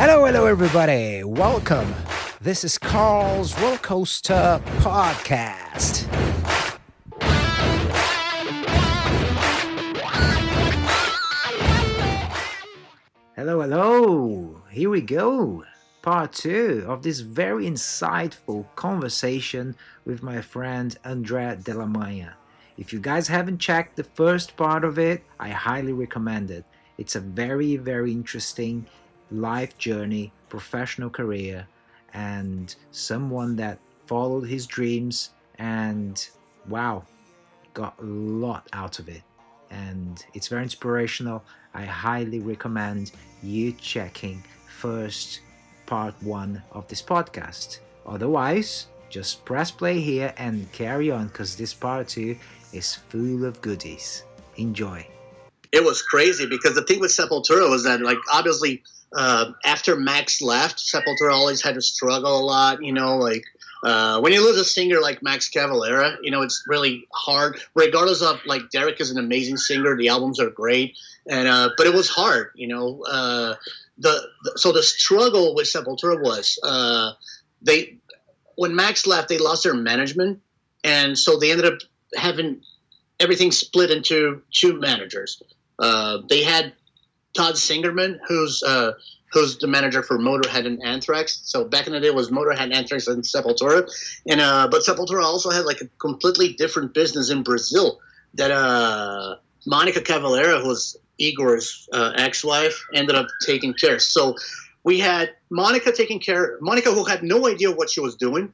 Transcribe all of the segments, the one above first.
Hello, everybody. Welcome. This is Carl's Roller Coaster Podcast. Hello. Here we go. Part 2 of this very insightful conversation with my friend André Dellamanha. If you guys haven't checked the first part of it, I highly recommend it. It's a very, very interesting life journey, professional career, and someone that followed his dreams and, wow, got a lot out of it. And it's very inspirational. I highly recommend you checking first part 1 of this podcast. Otherwise, just press play here and carry on, because this part 2 is full of goodies. Enjoy. It was crazy because the thing with Sepultura was that, like, obviously, after Max left, Sepultura always had to struggle a lot. When you lose a singer like Max Cavalera, it's really hard. Regardless of, like, Derek is an amazing singer, the albums are great, and but it was hard. So the struggle with Sepultura was when Max left, they lost their management, and so they ended up having everything split into two managers. They had Todd Singerman, who's the manager for Motorhead and Anthrax. So back in the day, it was Motorhead, Anthrax, and Sepultura. But Sepultura also had, like, a completely different business in Brazil that Monica Cavalera, who was Igor's ex-wife, ended up taking care. So we had Monica, who had no idea what she was doing,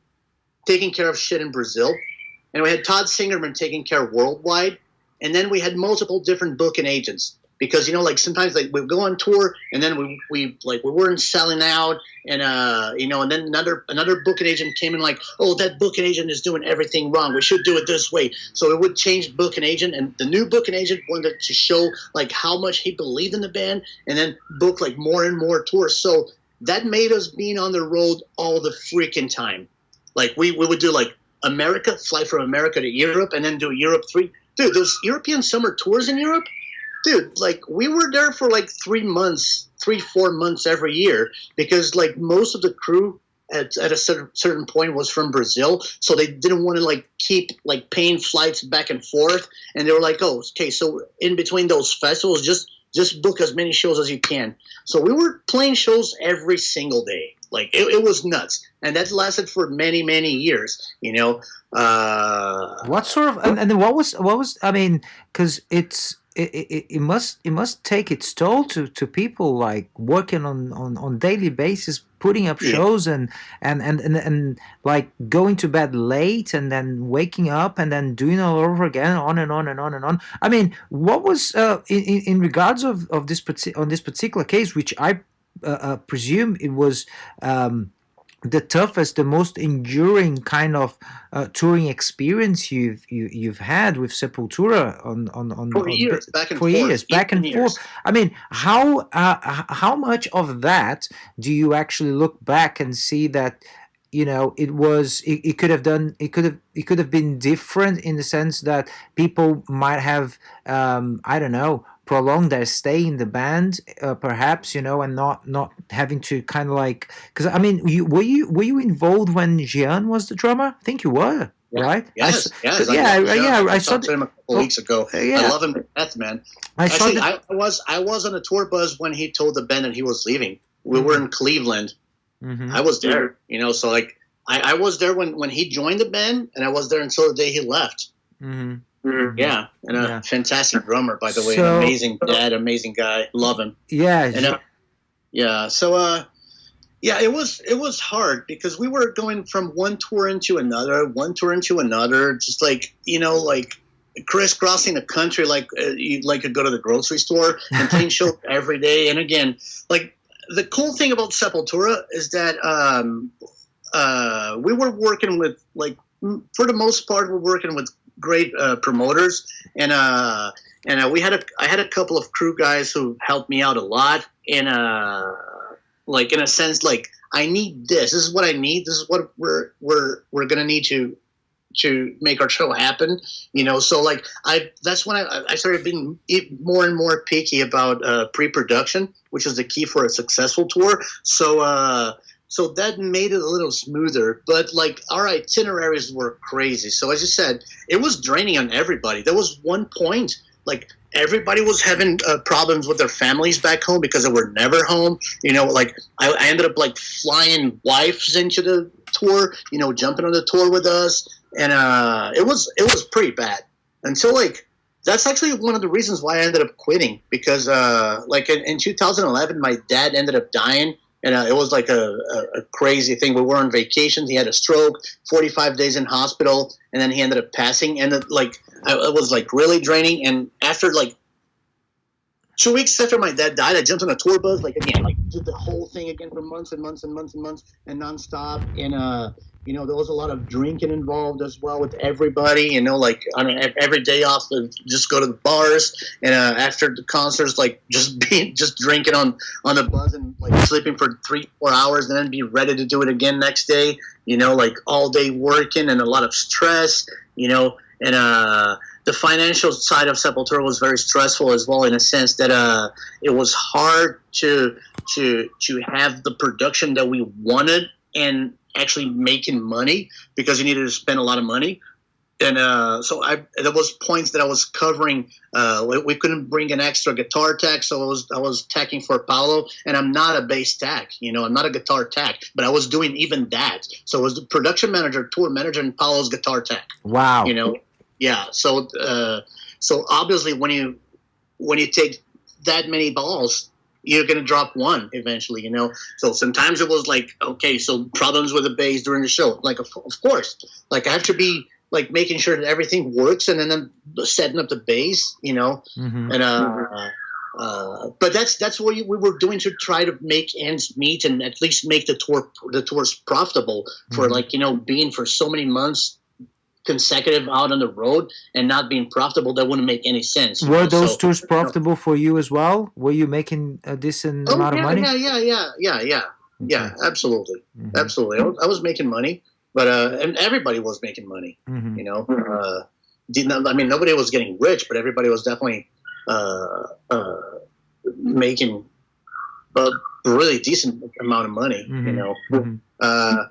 taking care of shit in Brazil. And we had Todd Singerman taking care worldwide. And then we had multiple different booking agents. Because, sometimes, like, we'd go on tour and then we weren't selling out, and and then another booking agent came in, like, oh, that booking agent is doing everything wrong. We should do it this way. So it would change booking agent, and the new booking agent wanted to show, like, how much he believed in the band, and then book, like, more and more tours. So that made us being on the road all the freaking time. Like, we would do, like, America, fly from America to Europe, and then do Europe 3. Dude, those European summer tours in Europe, dude, like, we were there for, like, 4 months every year, because, like, most of the crew at a certain point was from Brazil, so they didn't want to, like, keep, like, paying flights back and forth, and they were like, oh, okay, so in between those festivals, just book as many shows as you can. So we were playing shows every single day. Like, it was nuts, and that lasted for many, many years. What sort of and what was I mean, because it must take its toll to people, like, working on daily basis, putting up shows and like going to bed late and then waking up and then doing it all over again, on and on and on and on. I mean, what was in regards of this particular case, which I presume it was the toughest, the most enduring kind of touring experience you've had with Sepultura on 4 years back and forth. I mean, how much of that do you actually look back and see that it could have been different, in the sense that people might have I don't know, prolong their stay in the band, perhaps, and not having to kind of, like, because I mean, were you involved when Gian was the drummer? I think you were, right? Yes. I saw him a couple weeks ago. I love him to death, man. I was on a tour bus when he told the band that he was leaving. We were in Cleveland. Mm-hmm. I was there, so, like, I was there when he joined the band, and I was there until the day he left. Mm-hmm. Mm-hmm. Yeah, and a fantastic drummer, by the way. An amazing dad, amazing guy. Love him. Yeah, So it was hard, because we were going from one tour into another, just like crisscrossing the country, like you could go to the grocery store and playing shows every day. And again, like, the cool thing about Sepultura is that we were working with, like, for the most part, we're working with great promoters, and I had a couple of crew guys who helped me out a lot, and like, in a sense, like, I need this. This is what I need. This is what we're gonna need to to make our show happen. So like that's when I started being more and more picky about pre-production, which is the key for a successful tour. So that made it a little smoother, but like our itineraries were crazy. So as you said, it was draining on everybody. There was one point like everybody was having problems with their families back home because they were never home. Like I ended up like flying wives into the tour, jumping on the tour with us, and it was pretty bad. Until like that's actually one of the reasons why I ended up quitting, because like in 2011, my dad ended up dying. And it was like a crazy thing. We were on vacation. He had a stroke, 45 days in hospital, and then he ended up passing. And it was like really draining. And after like 2 weeks after my dad died, I jumped on a tour bus, like again, like did the whole thing again for months and months and months and months and nonstop. And there was a lot of drinking involved as well with everybody. Like on every day off, just go to the bars, and after the concerts, like just drinking on the bus and like sleeping for 3-4 hours, and then be ready to do it again next day. Like all day working and a lot of stress. And the financial side of Sepultura was very stressful as well, in a sense that it was hard to have the production that we wanted and actually making money, because you needed to spend a lot of money. And so there was points that I was covering. We couldn't bring an extra guitar tech, so I was teching for Paolo, and I'm not a bass tech. I'm not a guitar tech, but I was doing even that. So I was the production manager, tour manager, and Paolo's guitar tech. Wow. Yeah. So obviously when you take that many balls, you're going to drop one eventually, So sometimes it was like, okay, so problems with the bass during the show. Like, of course, like I have to be like making sure that everything works, and then I'm setting up the bass, Mm-hmm. And but that's what we were doing to try to make ends meet and at least make the tours profitable for being for so many months consecutive out on the road and not being profitable. That wouldn't make any sense. Were those tours profitable for you as well? Were you making a decent amount of money? Yeah, absolutely. Mm-hmm. Absolutely. I was making money, but and everybody was making money. Mm-hmm. Nobody was getting rich, but everybody was definitely making a really decent amount of money. Mm-hmm. Mm-hmm.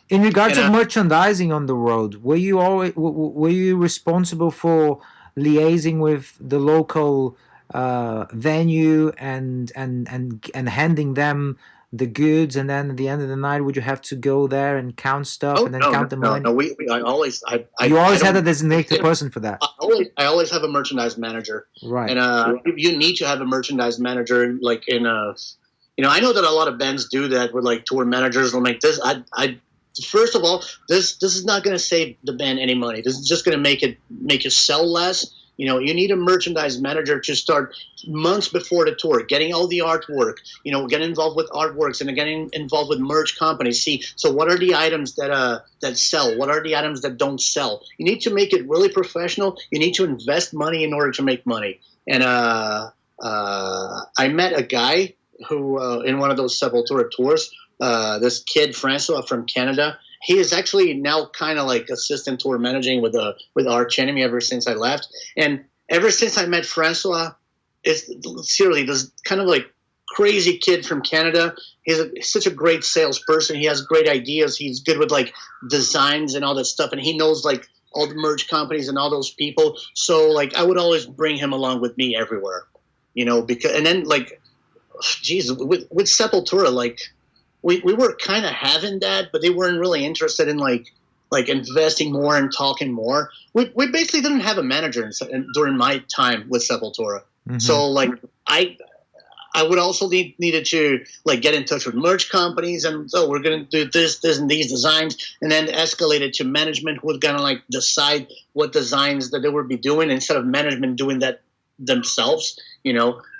In regards of merchandising on the road, were you responsible for liaising with the local venue and handing them the goods, and then at the end of the night, would you have to go there and count stuff count the money? No. You always had a designated person for that. I always have a merchandise manager, right? And you need to have a merchandise manager, like in I know that a lot of bands do that with like tour managers. I'm like this. First of all, this is not going to save the band any money. This is just going to make it sell less. You need a merchandise manager to start months before the tour, getting all the artwork, getting involved with artworks and getting involved with merch companies. See, so what are the items that sell? What are the items that don't sell? You need to make it really professional. You need to invest money in order to make money. And I met a guy who in one of those Sepultura tours, this kid Francois from Canada. He is actually now kind of like assistant tour managing with Arch Enemy ever since I left. And ever since I met Francois, it's seriously this kind of like crazy kid from Canada. He's such a great salesperson. He has great ideas. He's good with like designs and all that stuff. And he knows like all the merch companies and all those people. So like I would always bring him along with me everywhere, because, and then like, geez, with Sepultura, like, we were kind of having that, but they weren't really interested in like investing more and talking more. We basically didn't have a manager during my time with Sepultura. Mm-hmm. So like I would also needed to like get in touch with merch companies, and so we're gonna do this and these designs, and then escalate it to management, who would kind of like decide what designs that they would be doing instead of management doing that themselves.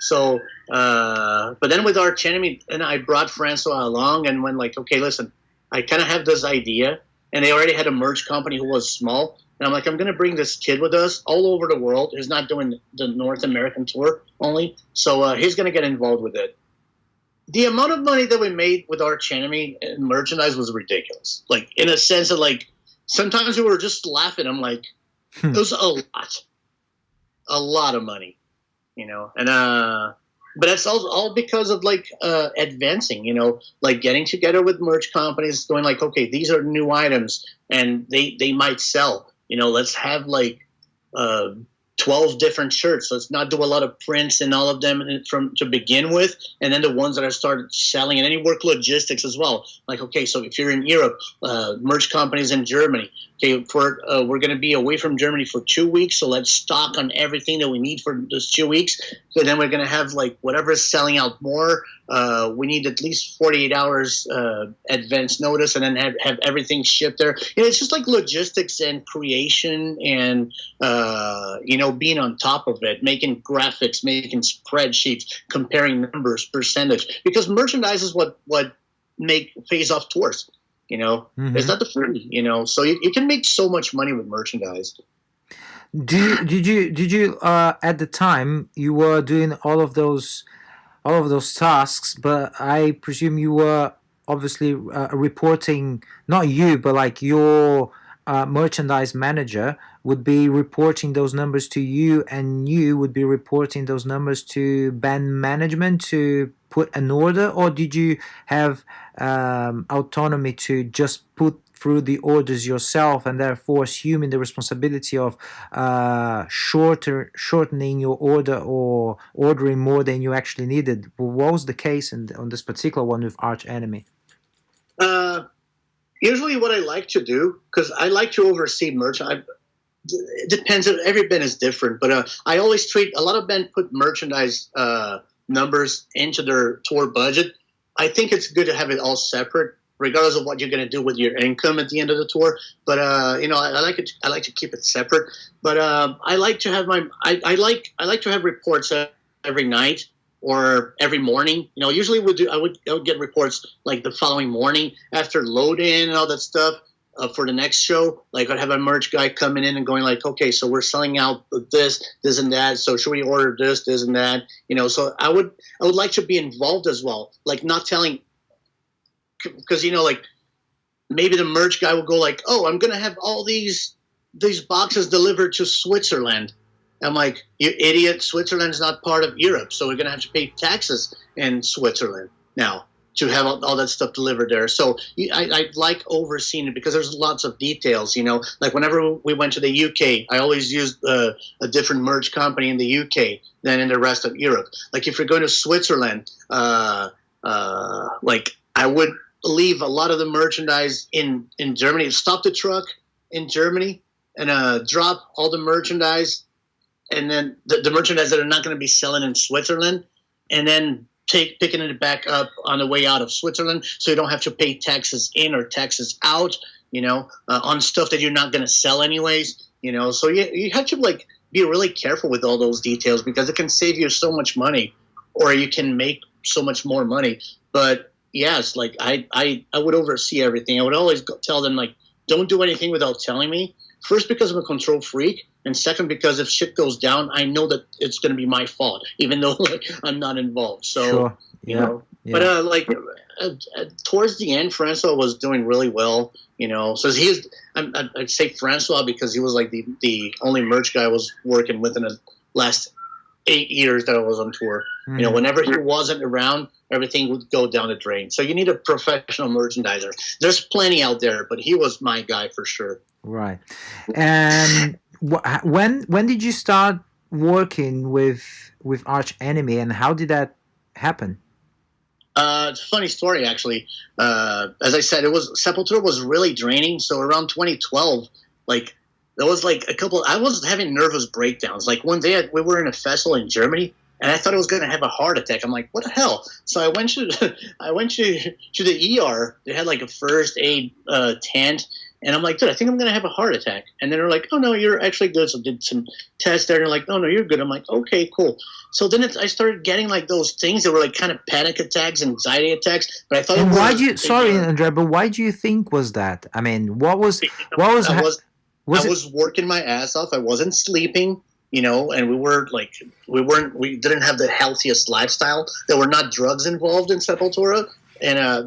So but then with Arch Enemy, and I brought Francois along and went like, okay, listen, I kind of have this idea, and they already had a merch company who was small, and I'm like, I'm going to bring this kid with us all over the world. He's not doing the North American tour only, so he's going to get involved with it. The amount of money that we made with Arch Enemy and merchandise was ridiculous. Like in a sense of like sometimes we were just laughing. I'm like, it was a lot of money, and but that's all because of like advancing, like getting together with merch companies, going like, okay, these are new items and they might sell. Let's have like 12 different shirts. Let's not do a lot of prints and all of them from to begin with, and then the ones that are started selling, and any work logistics as well. Like, okay, so if you're in Europe, merch companies in Germany. Okay, we're going to be away from Germany for 2 weeks, so let's stock on everything that we need for those 2 weeks. So then we're going to have like whatever is selling out more. We need at least 48 hours advance notice, and then have everything shipped there. It's just like logistics and creation, and being on top of it, making graphics, making spreadsheets, comparing numbers, percentage. Because merchandise is what pays off tours. It's not the free. So you can make so much money with merchandise. Did you at the time you were doing all of those tasks, but I presume you were obviously reporting, not you, but like your merchandise manager would be reporting those numbers to you, and you would be reporting those numbers to band management to put an order, or did you have autonomy to just put through the orders yourself and therefore assuming the responsibility of shortening your order or ordering more than you actually needed? What was the case on this particular one with Arch Enemy? Usually what I like to do, because I like to oversee merch. It depends. Every band is different, but I always treat a lot of bands put merchandise numbers into their tour budget. I think it's good to have it all separate, regardless of what you're going to do with your income at the end of the tour. But I like it. I like to keep it separate. But I like to have I like to have reports every night or every morning. Usually I would get reports like the following morning after load in and all that stuff. For the next show, like I'd have a merch guy coming in and going like, okay, so we're selling out this and that. So should we order this and that? So I would like to be involved as well. Like not telling, because like maybe the merch guy will go like, oh, I'm gonna have all these boxes delivered to Switzerland. I'm like, you idiot! Switzerland's not part of Europe, so we're gonna have to pay taxes in Switzerland now to have all that stuff delivered there. So I like overseeing it because there's lots of details, Like whenever we went to the UK, I always used a different merch company in the UK than in the rest of Europe. Like if you're going to Switzerland, like I would leave a lot of the merchandise in Germany, stop the truck in Germany and drop all the merchandise, and then the merchandise that are not going to be selling in Switzerland, and then picking it back up on the way out of Switzerland, so you don't have to pay taxes in or taxes out, on stuff that you're not going to sell anyways, So you have to like be really careful with all those details because it can save you so much money, or you can make so much more money. But yes, like I would oversee everything. I would always tell them like, don't do anything without telling me. First, because I'm a control freak, and second, because if shit goes down, I know that it's going to be my fault, even though like I'm not involved. So, sure. Yeah. But towards the end, Francois was doing really well. So I'd say Francois because he was like the only merch guy I was working with in the last 8 years that I was on tour. Mm-hmm. Whenever he wasn't around, everything would go down the drain. So you need a professional merchandiser. There's plenty out there, but he was my guy for sure. Right. And when did you start working with Arch Enemy, and how did that happen? It's a funny story, actually. As I said, Sepultura was really draining. So around 2012, like there was like I was having nervous breakdowns. Like one day we were in a festival in Germany, and I thought I was going to have a heart attack. I'm like, what the hell? So I went to the ER. They had like a first aid tent. And I'm like, dude, I think I'm going to have a heart attack. And then they're like, oh, no, you're actually good. So did some tests there. And they're like, oh, no, you're good. I'm like, okay, cool. So then I started getting like those things that were like kind of panic attacks, anxiety attacks. But I thought, and sorry, André, but why do you think was that? I mean, I was working my ass off. I wasn't sleeping, and we didn't have the healthiest lifestyle. There were not drugs involved in Sepultura. And,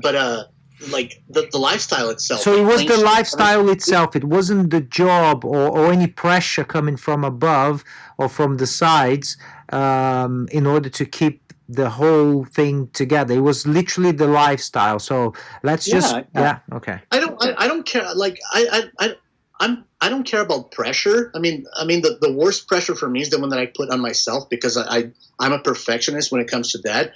like the lifestyle itself. So it like was playing the shows. lifestyle itself. It wasn't the job or any pressure coming from above or from the sides in order to keep the whole thing together. It was literally the lifestyle. So let's just, Yeah, yeah. yeah, okay. I don't care. Like I don't care about pressure. I mean the worst pressure for me is the one that I put on myself because I'm a perfectionist when it comes to that.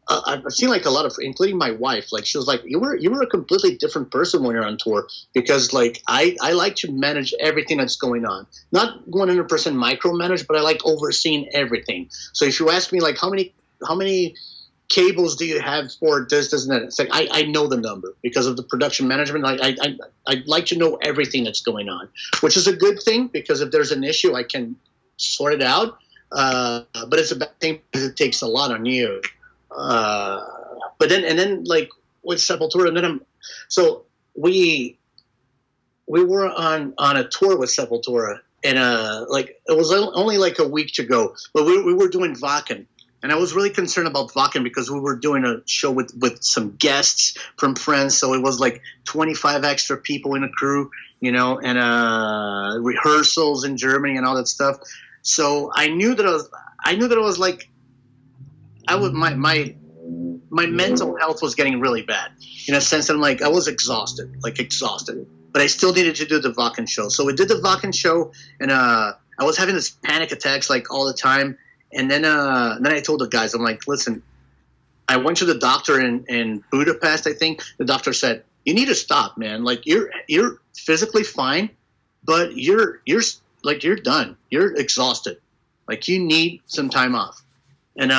I've seen like a lot of, including my wife. Like she was like, you were a completely different person when you're on tour because like I like to manage everything that's going on, not 100% micromanage, but I like overseeing everything. So if you ask me like how many cables do you have for this and that? It's like I know the number because of the production management. I like to know everything that's going on, which is a good thing because if there's an issue, I can sort it out. But it's a bad thing because it takes a lot on you. But then like with Sepultura, and then so we were on a tour with Sepultura, and like it was only like a week to go, but we were doing Wacken. And I was really concerned about Wacken because we were doing a show with some guests from friends. So it was like 25 extra people in a crew, you know, and rehearsals in Germany and all that stuff. So I knew that I was like, my mental health was getting really bad in a sense that I'm like, I was exhausted. But I still needed to do the Wacken show. So we did the Wacken show, and I was having this panic attacks like all the time. And then I told the guys, I'm like, listen, I went to the doctor in Budapest, I think. The doctor said, you need to stop, man. Like you're physically fine, but you're done. You're exhausted. Like you need some time off. And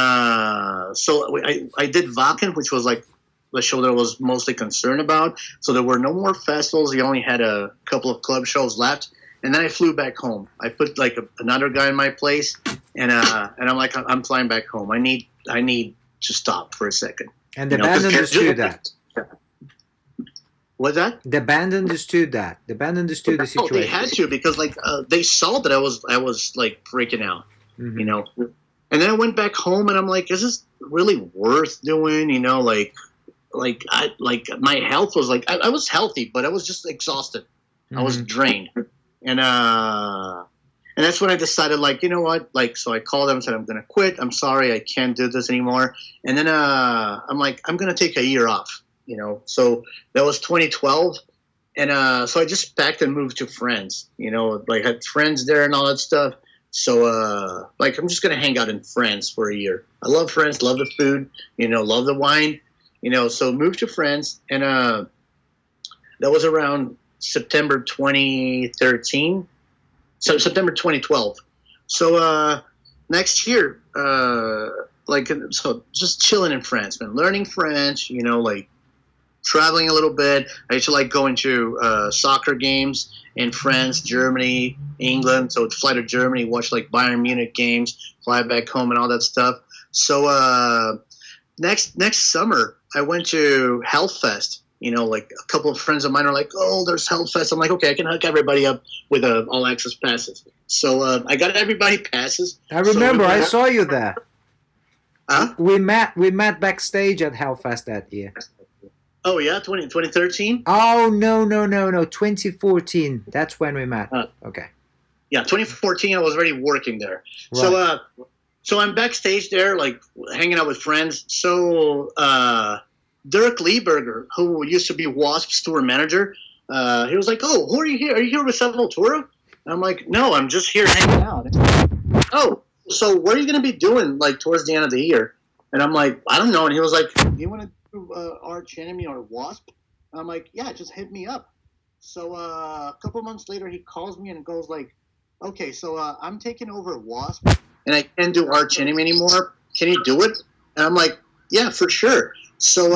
so I did Wacken, which was like the show that I was mostly concerned about. So there were no more festivals. We only had a couple of club shows left. And then I flew back home. I put like another guy in my place, and I'm like, I'm flying back home. I need to stop for a second. And the band understood that. What's that? The band understood that. The band understood the situation. Oh, they had to because like they saw that I was like freaking out, Mm-hmm. you know. And then I went back home, and I'm like, is this really worth doing? You know, like my health was like I was healthy, but I was just exhausted. Mm-hmm. I was drained. And that's when I decided, like, you know what? Like, so I called them and said, I'm going to quit. I'm sorry. I can't do this anymore. And then I'm like, I'm going to take a year off, you know. So that was 2012. And so I just packed and moved to France, you know, like had friends there and all that stuff. So, like, I'm just going to hang out in France for a year. I love France, love the food, you know, love the wine, you know. So moved to France. And that was around September 2013, so September 2012. So next year, so just chilling in France, man, learning French, you know, like traveling a little bit. I used to like going to soccer games in France, Germany, England. So I'd fly to Germany, watch like Bayern Munich games, fly back home and all that stuff. So next summer, I went to Hellfest. You know, like a couple of friends of mine are like, oh, there's Hellfest. I'm like, okay, I can hook everybody up with all access passes. So I got everybody passes. I remember, I saw you there. Huh? We met backstage at Hellfest that year. Oh, yeah? 2013? Oh, no. 2014. That's when we met. Okay. Yeah, 2014, I was already working there. Right. So I'm backstage there, like, hanging out with friends. So Dirk Lieberger, who used to be Wasp's tour manager, he was like, oh, who are you here? Are you here with Sepultura? And I'm like, no, I'm just here hanging out. Oh, so what are you going to be doing, like, towards the end of the year? And I'm like, I don't know. And he was like, do you want to do Arch Enemy or Wasp? And I'm like, yeah, just hit me up. So a couple months later, he calls me and goes like, okay, so I'm taking over Wasp, and I can't do Arch Enemy anymore. Can you do it? And I'm like, yeah, for sure. So,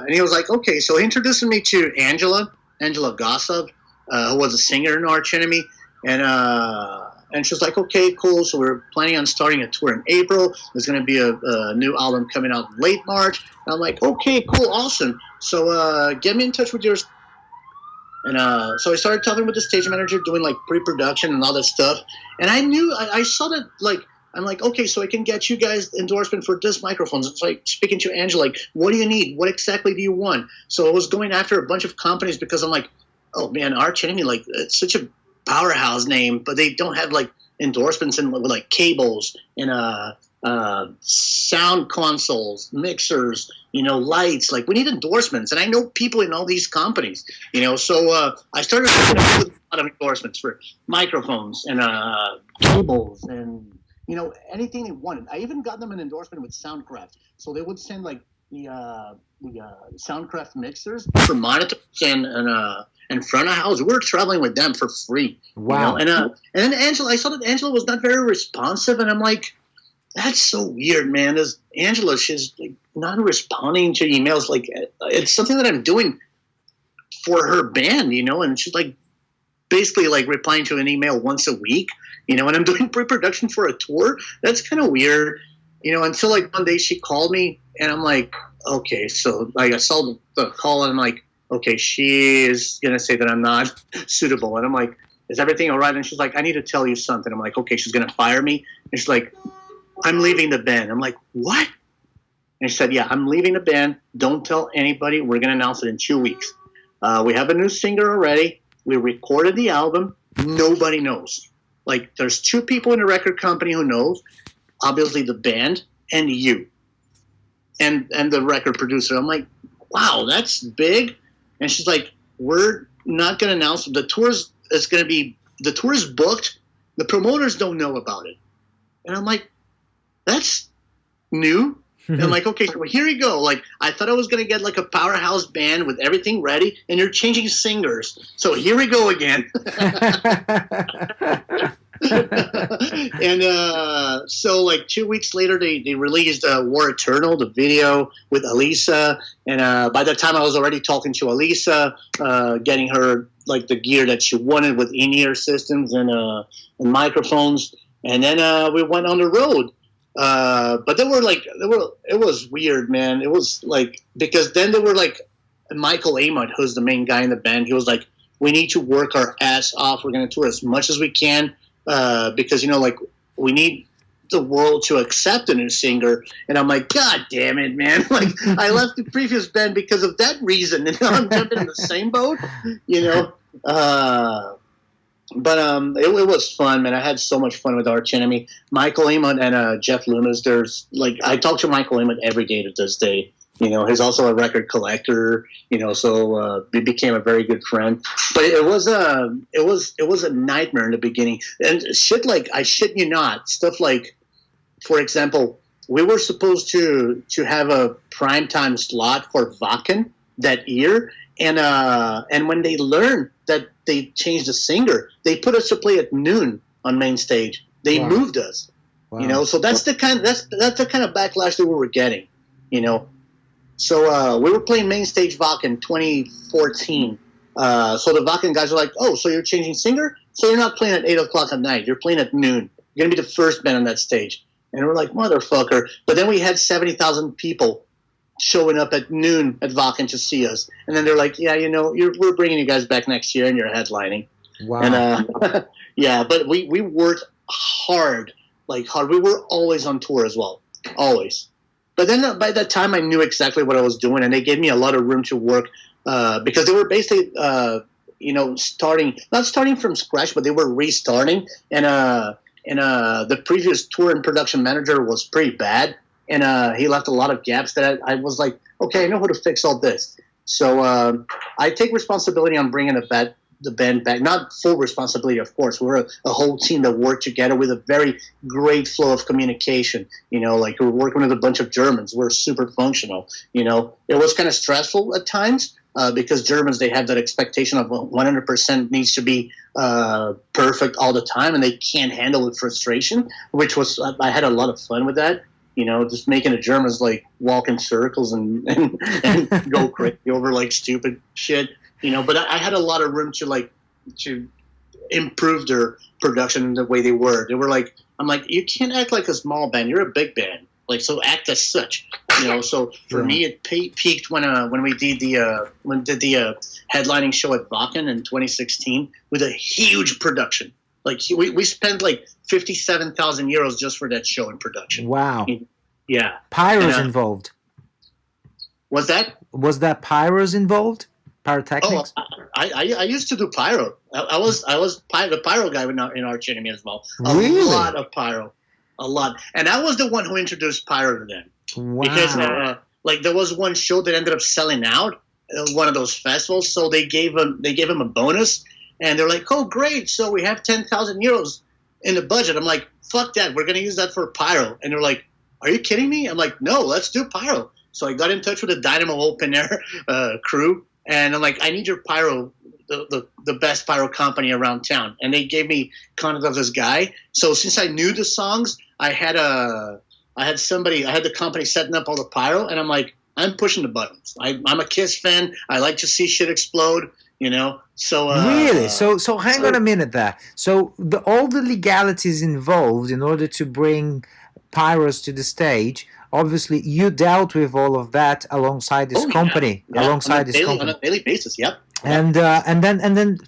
and he was like, okay. So he introduced me to Angela Gossov, who was a singer in Arch Enemy. And she was like, okay, cool. So we're planning on starting a tour in April. There's going to be a new album coming out in late March. And I'm like, okay, cool, awesome. So get me in touch with yours. And so I started talking with the stage manager, doing like pre-production and all that stuff. And I saw that like I'm like, okay, so I can get you guys endorsement for this microphones. It's like speaking to Angela, like, what do you need? What exactly do you want? So I was going after a bunch of companies because I'm like, oh man, Arch Enemy, like, it's such a powerhouse name, but they don't have like endorsements and with like cables and sound consoles, mixers, lights. Like, we need endorsements, and I know people in all these companies, So I started with a lot of endorsements for microphones and cables and anything they wanted. I even got them an endorsement with Soundcraft, so they would send like the Soundcraft mixers for monitors and front of house. We were traveling with them for free. Wow. And then Angela, I saw that Angela was not very responsive, and I'm like, that's so weird, man. This Angela, she's like not responding to emails. Like, it's something that I'm doing for her band, and she's like basically like replying to an email once a week, and I'm doing pre-production for a tour. That's kind of weird, until like one day she called me, and I'm like, okay, so like I saw the call, and I'm like, okay, she is gonna say that I'm not suitable, and I'm like, is everything all right? And she's like, I need to tell you something. I'm like, okay, she's gonna fire me, and she's like, I'm leaving the band. I'm like, what? And she said, yeah, I'm leaving the band. Don't tell anybody. We're going to announce it in 2 weeks. We have a new singer already. We recorded the album. Nobody knows. Like, there's 2 people in the record company who knows. Obviously, the band and you. And the record producer. I'm like, wow, that's big. And she's like, we're not going to announce it. The tour is booked. The promoters don't know about it. And I'm like, that's new. And I'm like, okay, so here you go. Like, I thought I was going to get like a powerhouse band with everything ready, and you're changing singers. So here we go again. And so like 2 weeks later, they released War Eternal, the video with Alisa. And by that time, I was already talking to Alisa, getting her like the gear that she wanted with in-ear systems and microphones. And then we went on the road. But it was weird, man. It was like, because then they were like, Michael Amott, who's the main guy in the band, he was like, we need to work our ass off. We're going to tour as much as we can, because, like, we need the world to accept a new singer. And I'm like, God damn it, man. Like, I left the previous band because of that reason. And now I'm jumping in the same boat, But it was fun, man. I had so much fun with Arch Enemy. Michael Amott and Jeff Loomis. There's like, I talk to Michael Amott every day to this day. He's also a record collector. So we became a very good friend. But it was a nightmare in the beginning. And shit, like, I shit you not, stuff like, for example, we were supposed to have a primetime slot for Wacken that year. And when they learned that they changed the singer, they put us to play at noon on main stage. They moved us, So that's the kind of backlash that we were getting, So we were playing main stage Wacken 2014. So the Wacken guys were like, "Oh, so you're changing singer? So you're not playing at 8:00 at night. You're playing at noon. You're gonna be the first band on that stage." And we're like, "Motherfucker!" But then we had 70,000 people showing up at noon at Wacken to see us, and then they're like, "Yeah, we're bringing you guys back next year, and you're headlining." Wow. And yeah, but we worked hard, like hard. We were always on tour as well, always. But then by that time, I knew exactly what I was doing, and they gave me a lot of room to work because they were basically, not starting from scratch, but they were restarting, and the previous tour and production manager was pretty bad. And he left a lot of gaps that I was like, okay, I know how to fix all this. So I take responsibility on bringing the band back. Not full responsibility, of course. We're a whole team that worked together with a very great flow of communication. Like, we're working with a bunch of Germans. We're super functional. It was kind of stressful at times because Germans, they have that expectation of 100% needs to be perfect all the time, and they can't handle the frustration, I had a lot of fun with that. Just making the Germans like walk in circles and go crazy over like stupid shit. But I had a lot of room to improve their production the way they were. They were like, I'm like, you can't act like a small band. You're a big band. Like, so act as such. So for me, it peaked when we did the headlining show at Wacken in 2016 with a huge production. Like we spent like 57,000 euros just for that show in production. Wow. Yeah. Pyros involved. Was that? Was that pyros involved? Pyrotechnics? Oh, I used to do pyro. I was the pyro guy in Arch Enemy as well. Really? A lot of pyro, a lot. And I was the one who introduced pyro to them. Wow. Because like there was one show that ended up selling out, one of those festivals. So they gave him a bonus, and they're like, "Oh, great! So we have 10,000 euros in the budget." I'm like, "Fuck that! We're gonna use that for pyro." And they're like, "Are you kidding me?" I'm like, "No, let's do pyro." So I got in touch with the Dynamo Open Air crew. And I'm like, I need your pyro, the best pyro company around town. And they gave me contact of this guy. So since I knew the songs, I had the company setting up all the pyro. And I'm like, I'm pushing the buttons. I'm a Kiss fan. I like to see shit explode, you know. So really? So hang on a minute there. So all the legalities involved in order to bring pyros to the stage. Obviously, you dealt with all of that alongside this company. Yeah. Alongside this company on a daily basis. Yep. And then,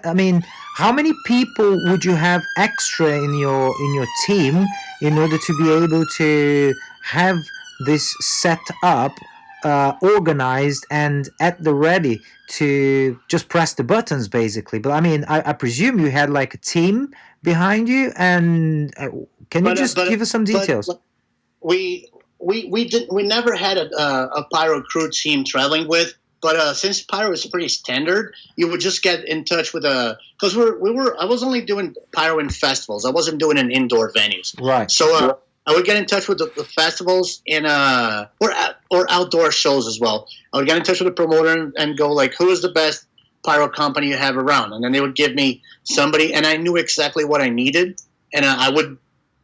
I mean, how many people would you have extra in your team in order to be able to have this set up, organized and at the ready to just press the buttons, basically? But I mean, I presume you had like a team behind you, and can you just give us some details? We never had a pyro crew team traveling with, but since pyro is pretty standard, you would just get in touch with because I was only doing pyro in festivals. I wasn't doing it in indoor venues. Right. So I would get in touch with the festivals or outdoor shows as well. I would get in touch with the promoter and go like, who is the best pyro company you have around? And then they would give me somebody, and I knew exactly what I needed, and I would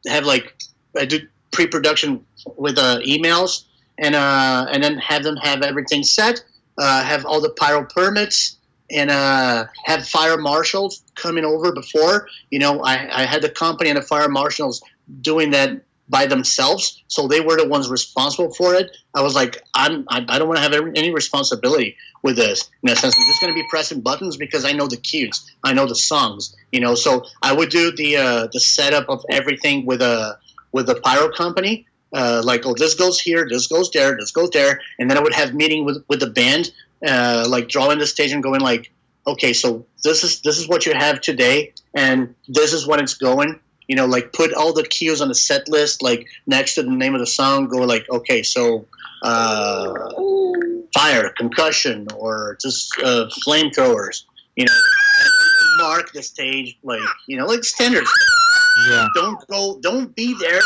have I do pre-production with emails, and then have them have everything set, have all the pyro permits, and have fire marshals coming over before. You know, I had the company and the fire marshals doing that by themselves, so they were the ones responsible for it. I was like, I don't want to have any responsibility with this. In a sense, I'm just going to be pressing buttons because I know the cues, I know the songs. You know, so I would do the setup of everything with the pyro company. Like, oh, this goes here, this goes there, this goes there, and then I would have meeting with the band, like drawing the stage and going like, okay, so this is what you have today, and this is when it's going. You know, like put all the cues on the set list, like next to the name of the song. Go like, okay, so fire, concussion, or just flamethrowers. You know, and mark the stage like like standard stuff. Yeah. Don't be there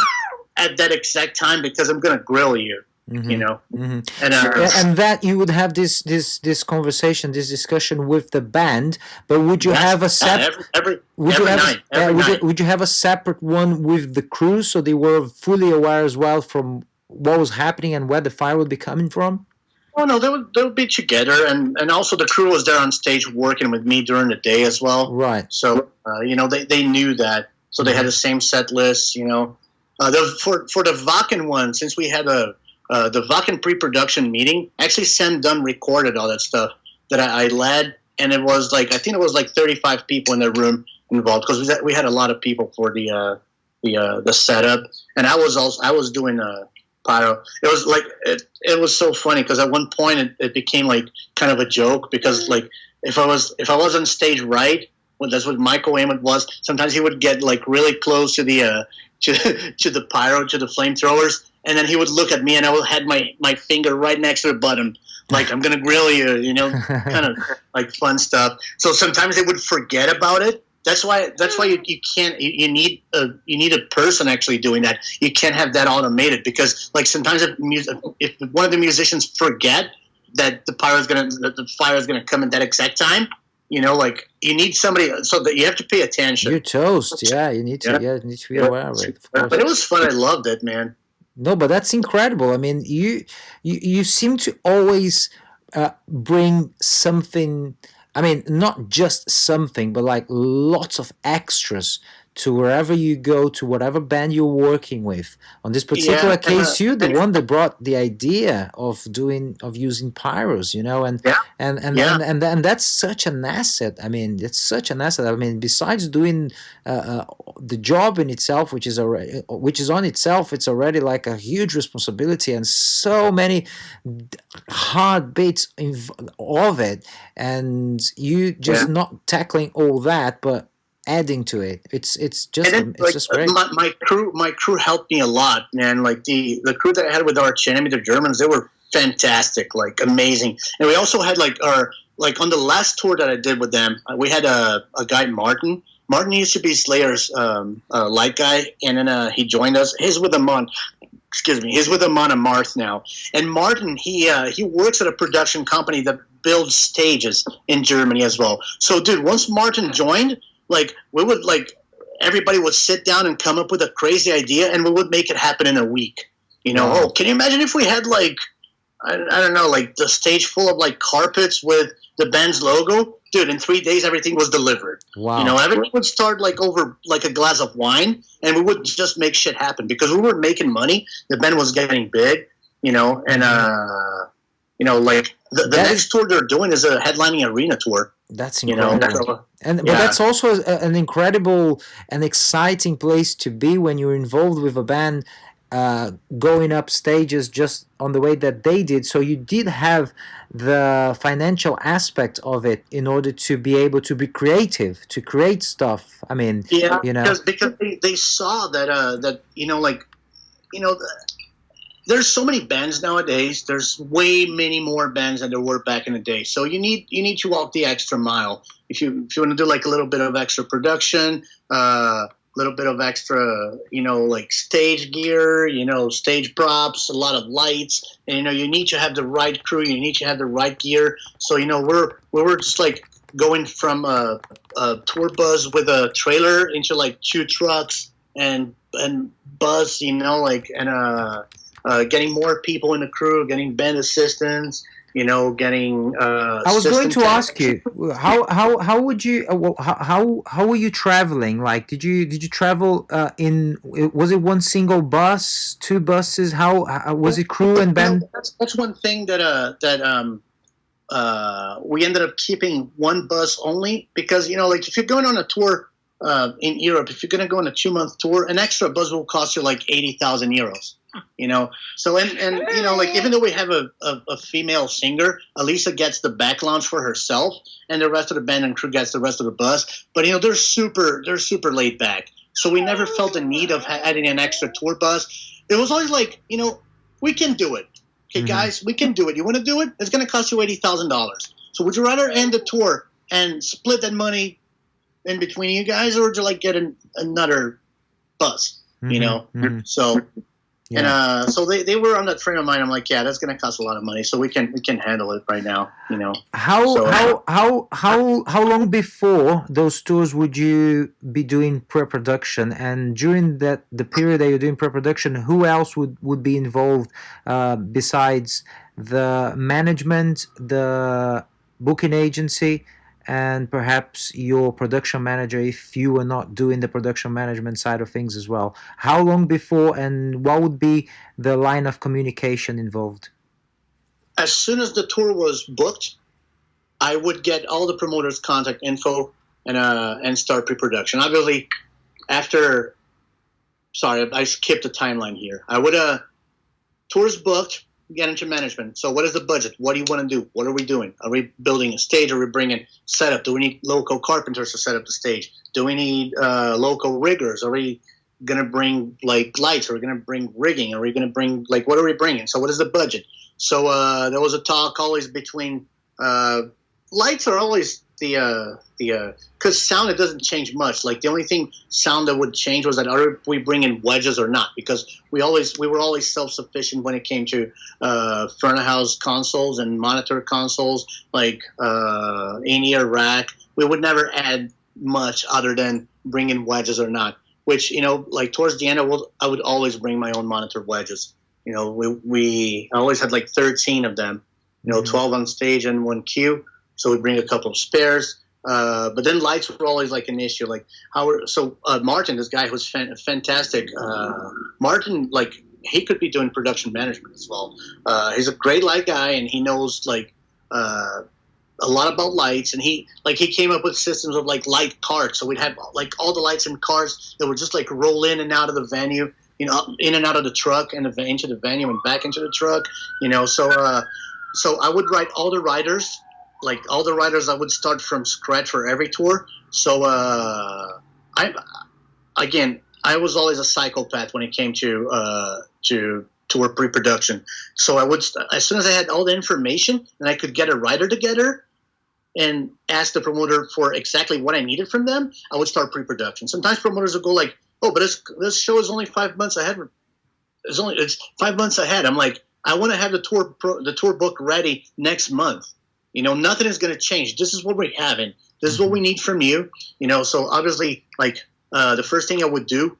at that exact time because I'm gonna grill you. Mm-hmm. You know, mm-hmm. and that you would have this conversation, this discussion with the band. But would you have a separate? Would you have a separate one with the crew so they were fully aware as well from what was happening and where the fire would be coming from? Oh no, they would be together, and also the crew was there on stage working with me during the day as well. Right. So they knew that, so they had the same set list. You know, for the Wacken one, since we had the Wacken pre-production meeting, actually Sam Dunn recorded all that stuff that I led, and it was like, I think it was like 35 people in the room involved because we had a lot of people for the setup, and I was doing pyro. It was like it was so funny because at one point it became like kind of a joke because like if I was on stage right, well, that's what Michael Amott was. Sometimes he would get like really close to the to the pyro, to the flamethrowers. And then he would look at me, and I would have my finger right next to the button, like I'm gonna grill you, kind of like fun stuff. So sometimes they would forget about it. That's why you can't. You need a person actually doing that. You can't have that automated because like sometimes if one of the musicians forget that the fire is gonna come at that exact time, like you need somebody so that you have to pay attention. You're toast, yeah. You need to, you need to be aware of it. Of course. But it was fun. I loved it, man. No, but that's incredible. I mean, you seem to always bring something. I mean, not just something, but like lots of extras to wherever you go, to whatever band you're working with. On this particular Yeah, case, you the one that brought the idea of using pyros, and yeah, yeah, and that's such an asset. I mean, it's such an asset. I mean, besides doing the job in itself, which is on itself, it's already like a huge responsibility and so many hard bits of it, and you just yeah. not tackling all that, but adding to it. It's And just then it's like just great. my crew helped me a lot, man. Like the crew that I had with Arch Enemy, the Germans, they were fantastic, like amazing. And we also had like our like on the last tour that I did with them, we had a guy Martin. Martin used to be Slayer's light guy, and then he joined us. He's with them on, excuse me, he's with them on a Marth now. And Martin, he works at a production company that builds stages in Germany as well. So, dude, once Martin joined, like we would like everybody would sit down and come up with a crazy idea, and we would make it happen in a week. Wow. Oh, can you imagine if we had like I don't know, like the stage full of like carpets with the band's logo, dude? In 3 days, everything was delivered. Wow. Everyone would start like over like a glass of wine, and we would just make shit happen because we were making money. The band was getting big, and like the next tour they're doing is a headlining arena tour. That's incredible. But that's also an incredible and exciting place to be when you're involved with a band going up stages just on the way that they did. So you did have the financial aspect of it in order to be able to be creative, to create stuff. I mean, because they saw that there's so many bands nowadays. There's way many more bands than there were back in the day. So you need to walk the extra mile if you want to do like a little bit of extra production, a little bit of extra, like stage gear, stage props, a lot of lights, and you need to have the right crew. You need to have the right gear. So we were just like going from a tour bus with a trailer into like 2 trucks and bus, getting more people in the crew, getting band assistants, getting. I was going to ask you how would you how were you traveling? Like, did you travel in? Was it one single bus, 2 buses? How was it crew and band? That's one thing that we ended up keeping one bus only because like if you're going on a tour in Europe, if you're going to go on a 2-month tour, an extra bus will cost you like 80,000 euros. So and like even though we have a female singer, Elisa gets the back lounge for herself, and the rest of the band and crew gets the rest of the bus. But they're super laid back, so we never felt the need of adding an extra tour bus. It was always like we can do it, okay, guys, we can do it. You want to do it? It's going to cost you $80,000. So would you rather end the tour and split that money in between you guys, or would you like get another bus? So. Yeah. And so they were on that frame of mind. I'm like, yeah, that's going to cost a lot of money, so we can handle it right now. How long before those tours would you be doing pre-production? And during the period that you're doing pre-production, who else would be involved besides the management, the booking agency, and perhaps your production manager if you were not doing the production management side of things as well? How long before, and what would be the line of communication involved? As soon as the tour was booked, I would get all the promoters' contact info and start pre-production. Obviously, after, sorry, I skipped the timeline here. I would, tours booked, get into management. So what is the budget? What do you want to do? What are we doing? Are we building a stage? Are we bringing setup? Do we need local carpenters to set up the stage? Do we need local riggers? Are we going to bring like lights? Are we going to bring rigging? Are we going to bring like, what are we bringing? So what is the budget? So there was a talk always between lights are always because sound, it doesn't change much. Like the only thing sound that would change was that are we bringing wedges or not, because we were always self-sufficient when it came to front of house consoles and monitor consoles, like in-ear rack. We would never add much other than bringing wedges or not, which like towards the end I would always bring my own monitor wedges. We always had like 13 of them, 12 on stage and 1 queue. So we bring a couple of spares. But then lights were always like an issue. Like Martin, this guy who's fantastic. Martin, like he could be doing production management as well. He's a great light guy, and he knows like a lot about lights. And he came up with systems of like light carts. So we'd have like all the lights in cars that would just like roll in and out of the venue. In and out of the truck and into the venue and back into the truck. So I would write all the riders. Like all the riders, I would start from scratch for every tour. So I was always a psychopath when it came to tour pre-production. So I would, as soon as I had all the information and I could get a rider together and ask the promoter for exactly what I needed from them, I would start pre-production. Sometimes promoters would go like, "Oh, but this show is only 5 months ahead. It's 5 months ahead." I'm like, I want to have the tour book ready next month. Nothing is going to change. This is what we're having. This is what we need from you. So obviously, like the first thing I would do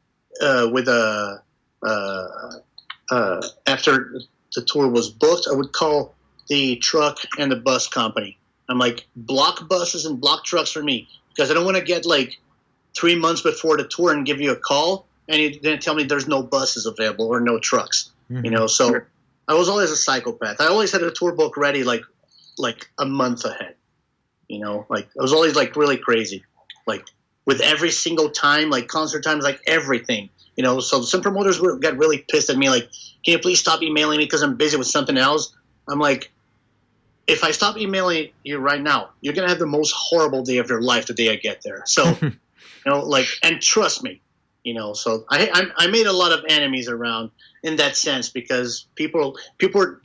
after the tour was booked, I would call the truck and the bus company. I'm like, block buses and block trucks for me, because I don't want to get like 3 months before the tour and give you a call and you then tell me there's no buses available or no trucks. So I was always a psychopath. I always had a tour book ready like a month ahead. Like I was always like really crazy, like with every single time, like concert times, like everything. So some promoters got really pissed at me, like, "Can you please stop emailing me because I'm busy with something else?" I'm like, if I stop emailing you right now, you're gonna have the most horrible day of your life the day I get there. So and trust me, so I made a lot of enemies around in that sense, because people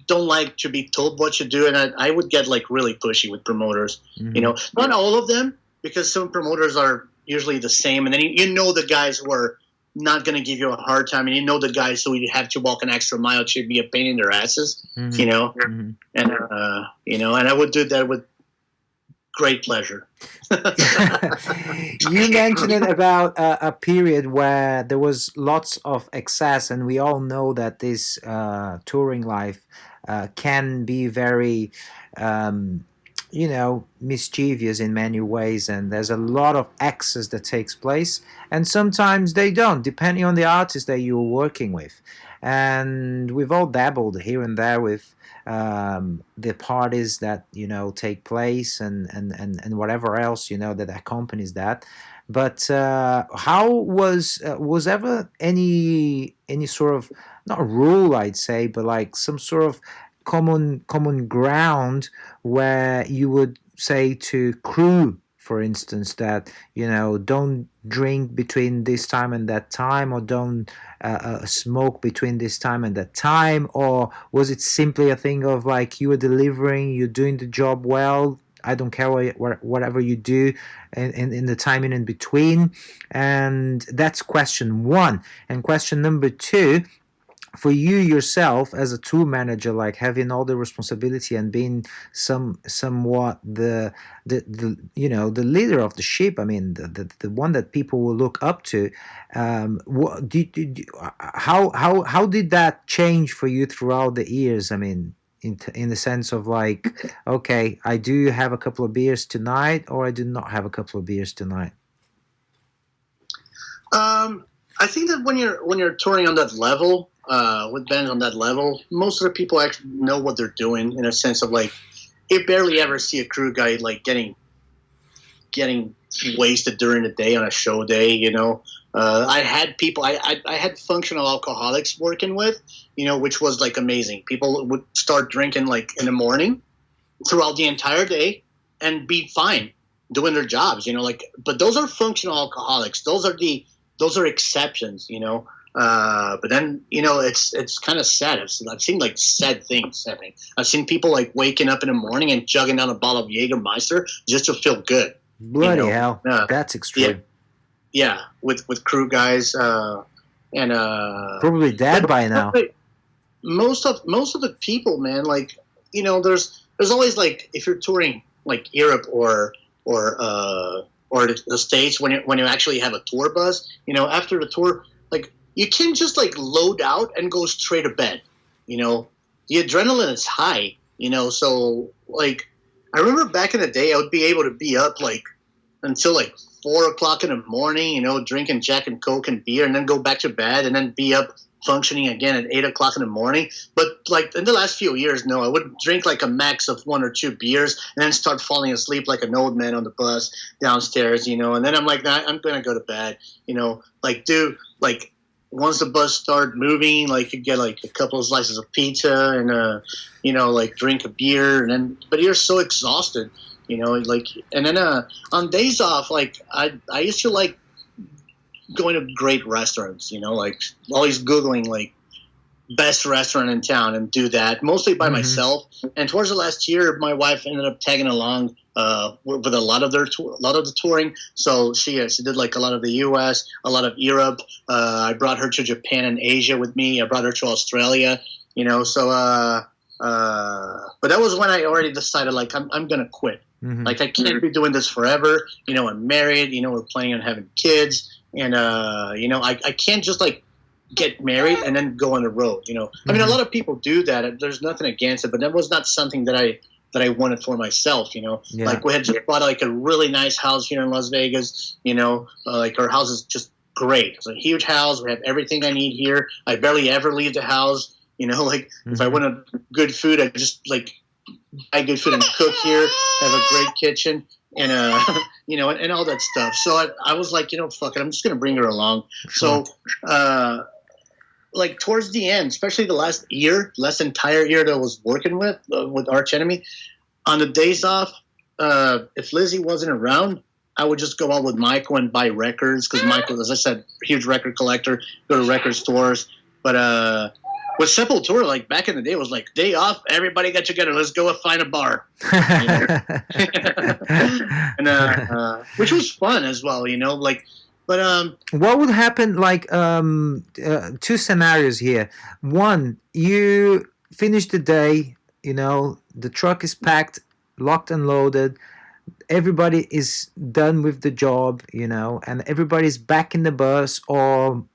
don't like to be told what to do, and I would get like really pushy with promoters. Not all of them, because some promoters are usually the same, and then the guys who are not going to give you a hard time, and the guys who you have to walk an extra mile to be a pain in their asses. And and I would do that with great pleasure. You mentioned it about a period where there was lots of excess, and we all know that this touring life can be very, mischievous in many ways, and there's a lot of excess that takes place, and sometimes they don't, depending on the artist that you're working with. And we've all dabbled here and there with the parties that take place and whatever else that accompanies that. But how was ever any sort of, not rule I'd say, but like some sort of common ground where you would say to crew, for instance, that don't drink between this time and that time, or don't smoke between this time and that time? Or was it simply a thing of like, you were delivering, you're doing the job well, I don't care whatever you do in the timing in between? And that's question one. And question number two, for you yourself as a tour manager, like having all the responsibility and being somewhat the leader of the ship, I mean the one that people will look up to, how did that change for you throughout the years? I mean, in the sense of like, okay, I do have a couple of beers tonight, or I do not have a couple of beers tonight. I think that when you're touring on that level, with bands on that level, most of the people actually know what they're doing, in a sense of like, you barely ever see a crew guy like getting wasted during the day on a show day. I had people, I had functional alcoholics working with, which was like amazing. People would start drinking like in the morning throughout the entire day and be fine doing their jobs, but those are functional alcoholics. Those are exceptions, but then, it's kind of sad. I've seen like sad things happening. I've seen people like waking up in the morning and chugging down a bottle of Jägermeister just to feel good. Bloody hell. That's extreme. Yeah. With crew guys, and probably dead by now. Most of the people, man, like, there's always like, if you're touring like Europe or the States, when you actually have a tour bus, after the tour, like, you can just like load out and go straight to bed. The adrenaline is high, so like, I remember back in the day, I would be able to be up like until like 4 o'clock in the morning, drinking Jack and Coke and beer, and then go back to bed, and then be up functioning again at 8 o'clock in the morning. But like in the last few years, no, I would drink like a max of 1 or 2 beers and then start falling asleep like an old man on the bus downstairs, and then I'm like, nah, I'm gonna go to bed, like once the bus started moving, like you get like a couple of slices of pizza and like drink a beer, and then but you're so exhausted, like, and then on days off, like I used to like going to great restaurants, like always Googling like best restaurant in town and do that mostly by myself. And towards the last year, my wife ended up tagging along with a lot of the touring. So she did like a lot of the U.S., a lot of Europe. I brought her to Japan and Asia with me. I brought her to Australia, so but that was when I already decided like I'm gonna quit. Like I can't be doing this forever. I'm married. We're planning on having kids. And, I can't just like get married and then go on the road, I mean, a lot of people do that. There's nothing against it, but that was not something that I wanted for myself, Like we had just bought like a really nice house here in Las Vegas, like our house is just great. It's a huge house. We have everything I need here. I barely ever leave the house, like if I want good food, I just like buy good food and cook here, have a great kitchen. And and all that stuff. So I was like, fuck it, I'm just gonna bring her along. Sure. So, like towards the end, especially the last entire year that I was working with Arch Enemy, on the days off, if Lizzie wasn't around, I would just go out with Michael and buy records because Michael, as I said, huge record collector, go to record stores. But with Sepultura, like back in the day, it was like day off, everybody get together, let's go find a bar, and which was fun as well, like. But what would happen? Like two scenarios here. One, you finish the day, the truck is packed, locked and loaded. Everybody is done with the job, and everybody's back in the bus, or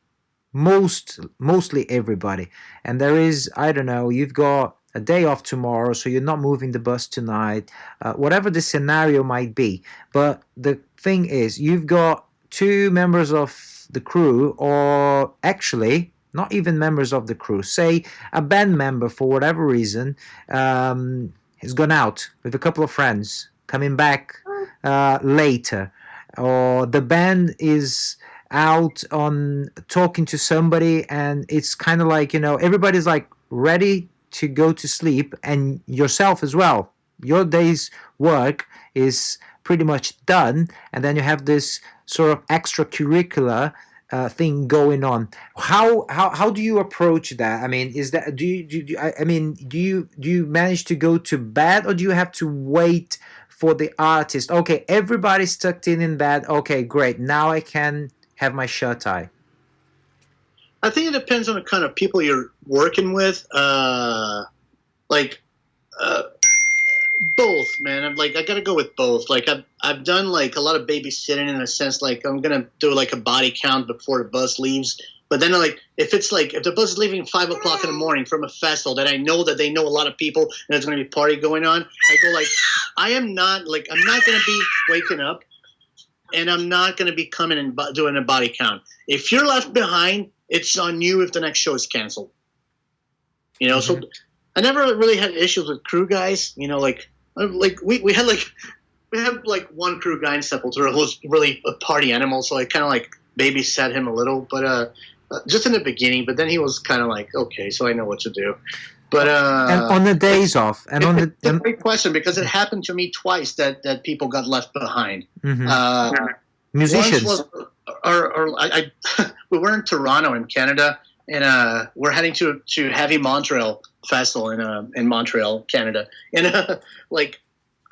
mostly everybody, and there is, I don't know, you've got a day off tomorrow, so you're not moving the bus tonight, whatever the scenario might be. But the thing is, you've got 2 members of the crew, or actually not even members of the crew, say a band member for whatever reason has gone out with a couple of friends, coming back later, or the band is out on talking to somebody, and it's kind of like, everybody's like ready to go to sleep, and yourself as well, your day's work is pretty much done, and then you have this sort of extracurricular thing going on. How do you approach that? I mean, is that do you manage to go to bed, or do you have to wait for the artist? Okay, everybody's tucked in bed. Okay, great. Now I can have my shut eye. I think it depends on the kind of people you're working with. Both, man. I'm like, I gotta go with both. Like I've done like a lot of babysitting in a sense, like I'm gonna do like a body count before the bus leaves. But then like if the bus is leaving 5 o'clock in the morning from a festival that I know that they know a lot of people and there's gonna be a party going on, I go like, I'm not gonna be waking up, and I'm not gonna be coming and doing a body count. If you're left behind, it's on you if the next show is canceled. So I never really had issues with crew guys. We have like one crew guy in Sepultura who was really a party animal, so I kind of like babysat him a little, but just in the beginning. But then he was kind of like, okay, so I know what to do. But and on the days off, and on the it's a great question, because it happened to me twice that people got left behind. Musicians. We were in Toronto in Canada, and we're heading to Heavy Montreal Festival in Montreal, Canada. And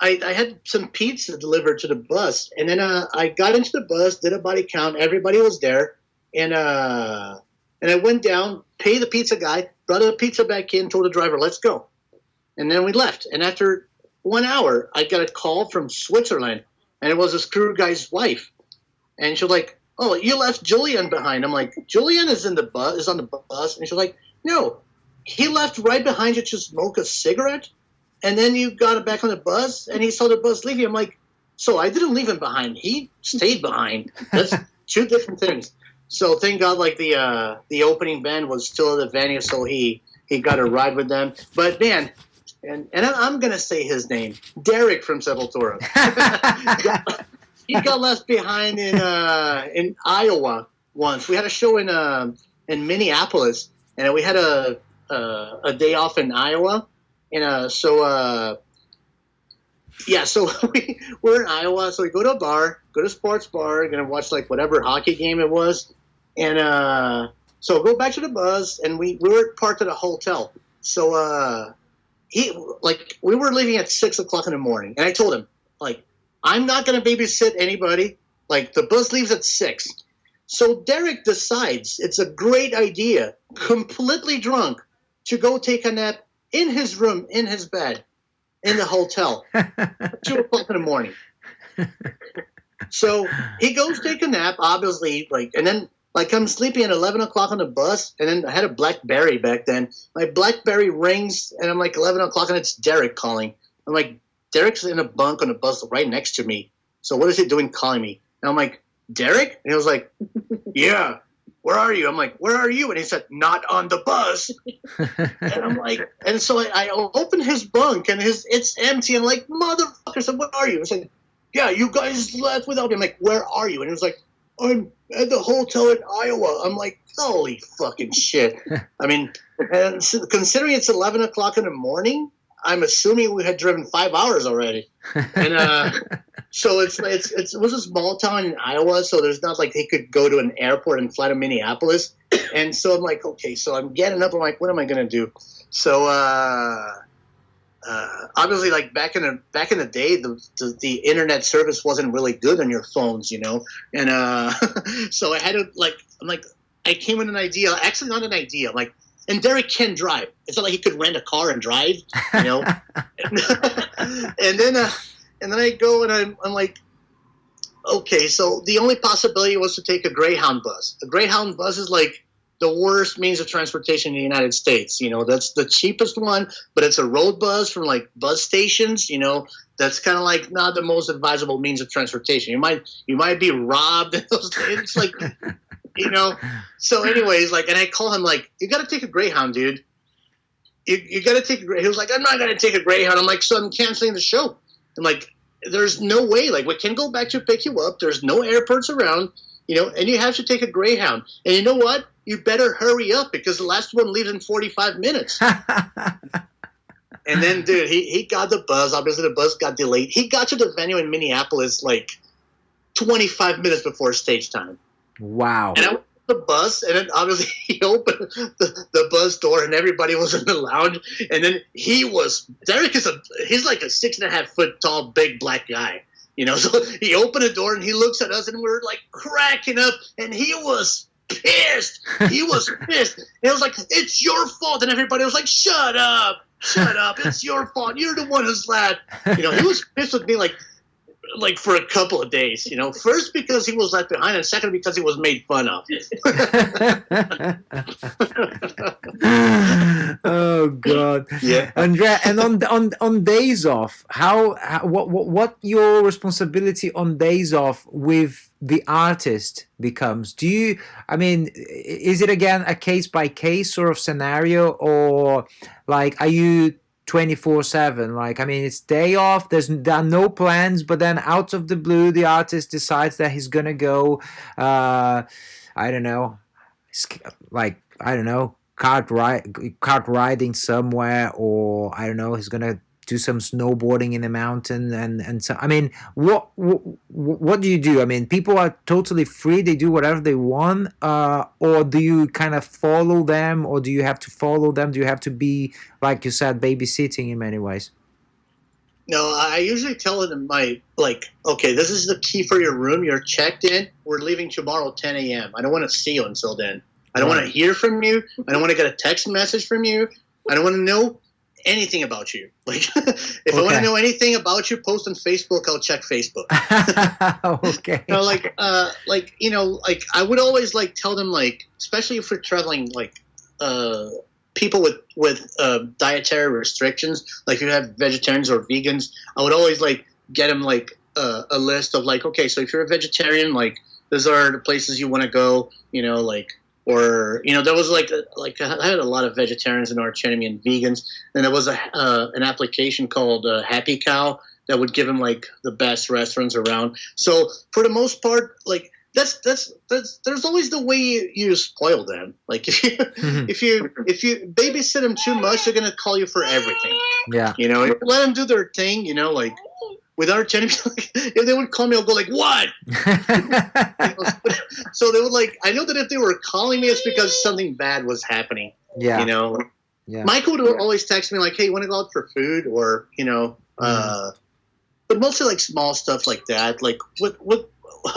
I had some pizza delivered to the bus, and then I got into the bus, did a body count, everybody was there, and I went down, paid the pizza guy, brought the pizza back in, told the driver, let's go. And then we left. And after 1 hour, I got a call from Switzerland, and it was this crew guy's wife. And she was like, oh, you left Julian behind. I'm like, Julian is on the bus. And she's like, no, he left right behind you to smoke a cigarette. And then you got back on the bus, and he saw the bus leaving. I'm like, So I didn't leave him behind. He stayed behind. That's two different things. So thank God, like the opening band was still at the venue, so he got a ride with them. But man, and I'm gonna say his name, Derek from Sepultura. He got left behind in Iowa once. We had a show in Minneapolis, and we had a day off in Iowa, and so we're in Iowa, so we go to a bar, go to a sports bar, gonna watch like whatever hockey game it was, and so go back to the bus, and we were parked at a hotel. So we were leaving at 6 o'clock in the morning, and I told him like, I'm not gonna babysit anybody. Like the bus leaves at 6. So Derek decides it's a great idea, completely drunk, to go take a nap in his room, in his bed, in the hotel, 2 o'clock in the morning. So he goes take a nap, obviously, and then I'm sleeping at 11 o'clock on the bus, and then I had a BlackBerry back then. My BlackBerry rings, and I'm like 11 o'clock, and it's Derek calling. I'm like, Derek's in a bunk on the bus right next to me. So what is he doing calling me? And I'm like, Derek? And he was like, yeah, where are you? I'm like, where are you? And he said, not on the bus. And I'm like, and so I open his bunk, and it's empty. And I'm like, motherfucker, I said, where are you? I said, yeah, you guys left without me. I'm like, where are you? And he was like, I'm at the hotel in Iowa. I'm like, holy fucking shit. I mean, and considering it's 11 o'clock in the morning, I'm assuming we had driven 5 hours already. And so it was a small town in Iowa, so there's not like they could go to an airport and fly to Minneapolis. And so I'm like, okay, so I'm getting up. I'm like, what am I going to do? So obviously, like back in the day, the internet service wasn't really good on your phones, you know. And so I had to I came with an idea. Actually, not an idea. And Derek can drive. It's not like he could rent a car and drive, you know. and then I go and I'm like, okay, so the only possibility was to take a Greyhound bus. A Greyhound bus is like the worst means of transportation in the United States. You know, that's the cheapest one, but it's a road bus from like bus stations. You know, that's kind of like not the most advisable means of transportation. You might be robbed. It's like. You know, so anyways, and I call him you got to take a Greyhound, dude. You got to take a Greyhound. He was like, I'm not going to take a Greyhound. I'm like, so I'm canceling the show. I'm like, there's no way. We can go back to pick you up. There's no airports around, you know, and you have to take a Greyhound. And you know what? You better hurry up because the last one leaves in 45 minutes. And then, dude, he got the bus. Obviously, the bus got delayed. He got to the venue in Minneapolis 25 minutes before stage time. Wow. And I went to the bus, and then obviously he opened the bus door, and everybody was in the lounge. And then Derek he's like a 6.5 foot tall, big black guy, you know. So he opened the door, and he looks at us, and we're cracking up, and he was pissed. He was pissed. And he was like, it's your fault. And everybody was like, shut up. It's your fault. You're the one who's left. You know, he was pissed with me for a couple of days, you know. First because he was left behind, and second because he was made fun of. Oh God. Yeah. Andrea, and on days off, what your responsibility on days off with the artist becomes? Is it again a case by case sort of scenario, or are you 24/7? It's day off, there are no plans, but then out of the blue the artist decides that he's gonna go kart riding somewhere, or he's gonna do some snowboarding in the mountain, and so what do you do? People are totally free, they do whatever they want, or do you kind of follow them, or do you have to follow them? Do you have to be, like you said, babysitting in many ways? No, I usually tell them okay, this is the key for your room, you're checked in, we're leaving tomorrow 10 a.m. I don't want to see you until then. I don't want to hear from you. I don't want to get a text message from you. I don't want to know anything about you. If I want to know anything about you, post on Facebook, I'll check Facebook. Okay. I would always tell them, especially if we're traveling, people with dietary restrictions, if you have vegetarians or vegans, I would always get them a list of like, okay, so if you're a vegetarian, like these are the places you want to go, like, or there was like I had a lot of vegetarians in Arch Enemy and vegans, and there was an application called Happy Cow that would give them like the best restaurants around. So for the most part, like that's there's always the way you spoil them. Like if you babysit them too much, they're gonna call you for everything. Yeah. If you let them do their thing, like with Arch Enemy, if they would call me, I'll go like, what? So they would like, I know that if they were calling me, it's because something bad was happening. Yeah. Yeah. Michael would always text me like, hey, you want to go out for food? Or, but mostly like small stuff like that. Like what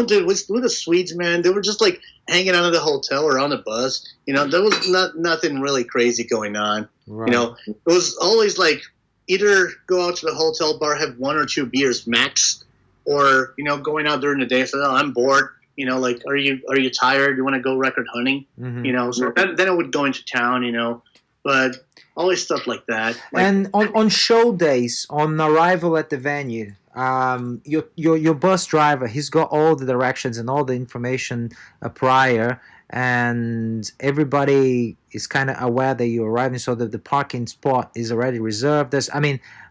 dude, with the Swedes, man, they were just like hanging out at the hotel or on the bus. There was nothing really crazy going on. Right. It was always like, either go out to the hotel bar, have 1 or 2 beers max, or going out during the day. So I'm bored. Like, are you tired? You want to go record hunting? Mm-hmm. So then I would go into town. But always stuff like that. Like, and on show days, on arrival at the venue, your bus driver, he's got all the directions and all the information prior. And everybody is kind of aware that you're arriving, so that the parking spot is already reserved. There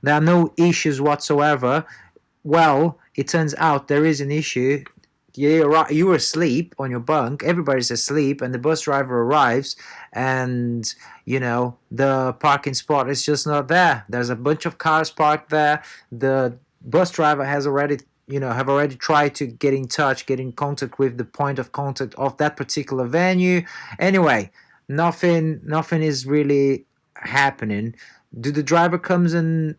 are no issues whatsoever. Well, it turns out there is an issue. You were asleep on your bunk, everybody's asleep, and the bus driver arrives, and the parking spot is just not there. There's a bunch of cars parked there. The bus driver has already have already tried to get in contact with the point of contact of that particular venue. Anyway, nothing is really happening. Do the driver comes and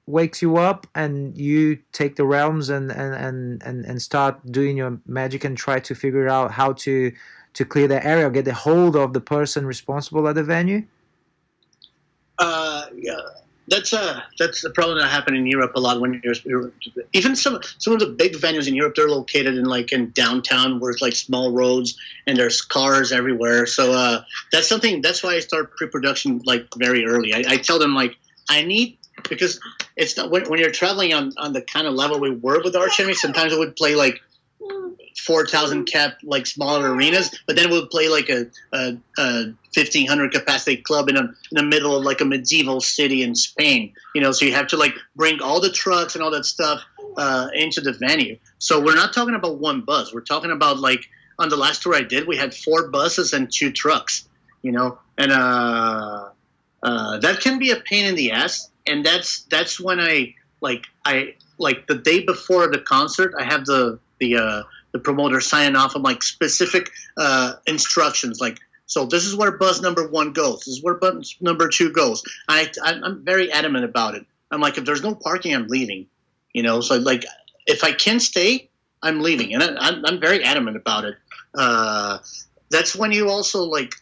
wakes you up, and you take the realms and start doing your magic and try to figure out how to clear the area, or get a hold of the person responsible at the venue? Yeah. That's the problem that happened in Europe a lot. When you're even some of the big venues in Europe, they're located in downtown, where it's like small roads and there's cars everywhere. So that's why I start pre-production like very early. I tell them like I need, because it's not when you're traveling on the kind of level we were with Arch Enemy. Sometimes it would play like 4,000 cap like smaller arenas, but then we'll play like a 1,500 capacity club in the middle of like a medieval city in Spain. So you have to like bring all the trucks and all that stuff into the venue. So we're not talking about one bus. We're talking about like on the last tour I did, we had 4 buses and 2 trucks. And that can be a pain in the ass. And that's when I the day before the concert, I have the promoter signing off on like specific instructions, like, so this is where bus number 1 goes, this is where bus number 2 goes. I'm very adamant about it. I'm like, if there's no parking, I'm leaving. So like if I can stay, I'm leaving, and I'm very adamant about it. That's when you also like,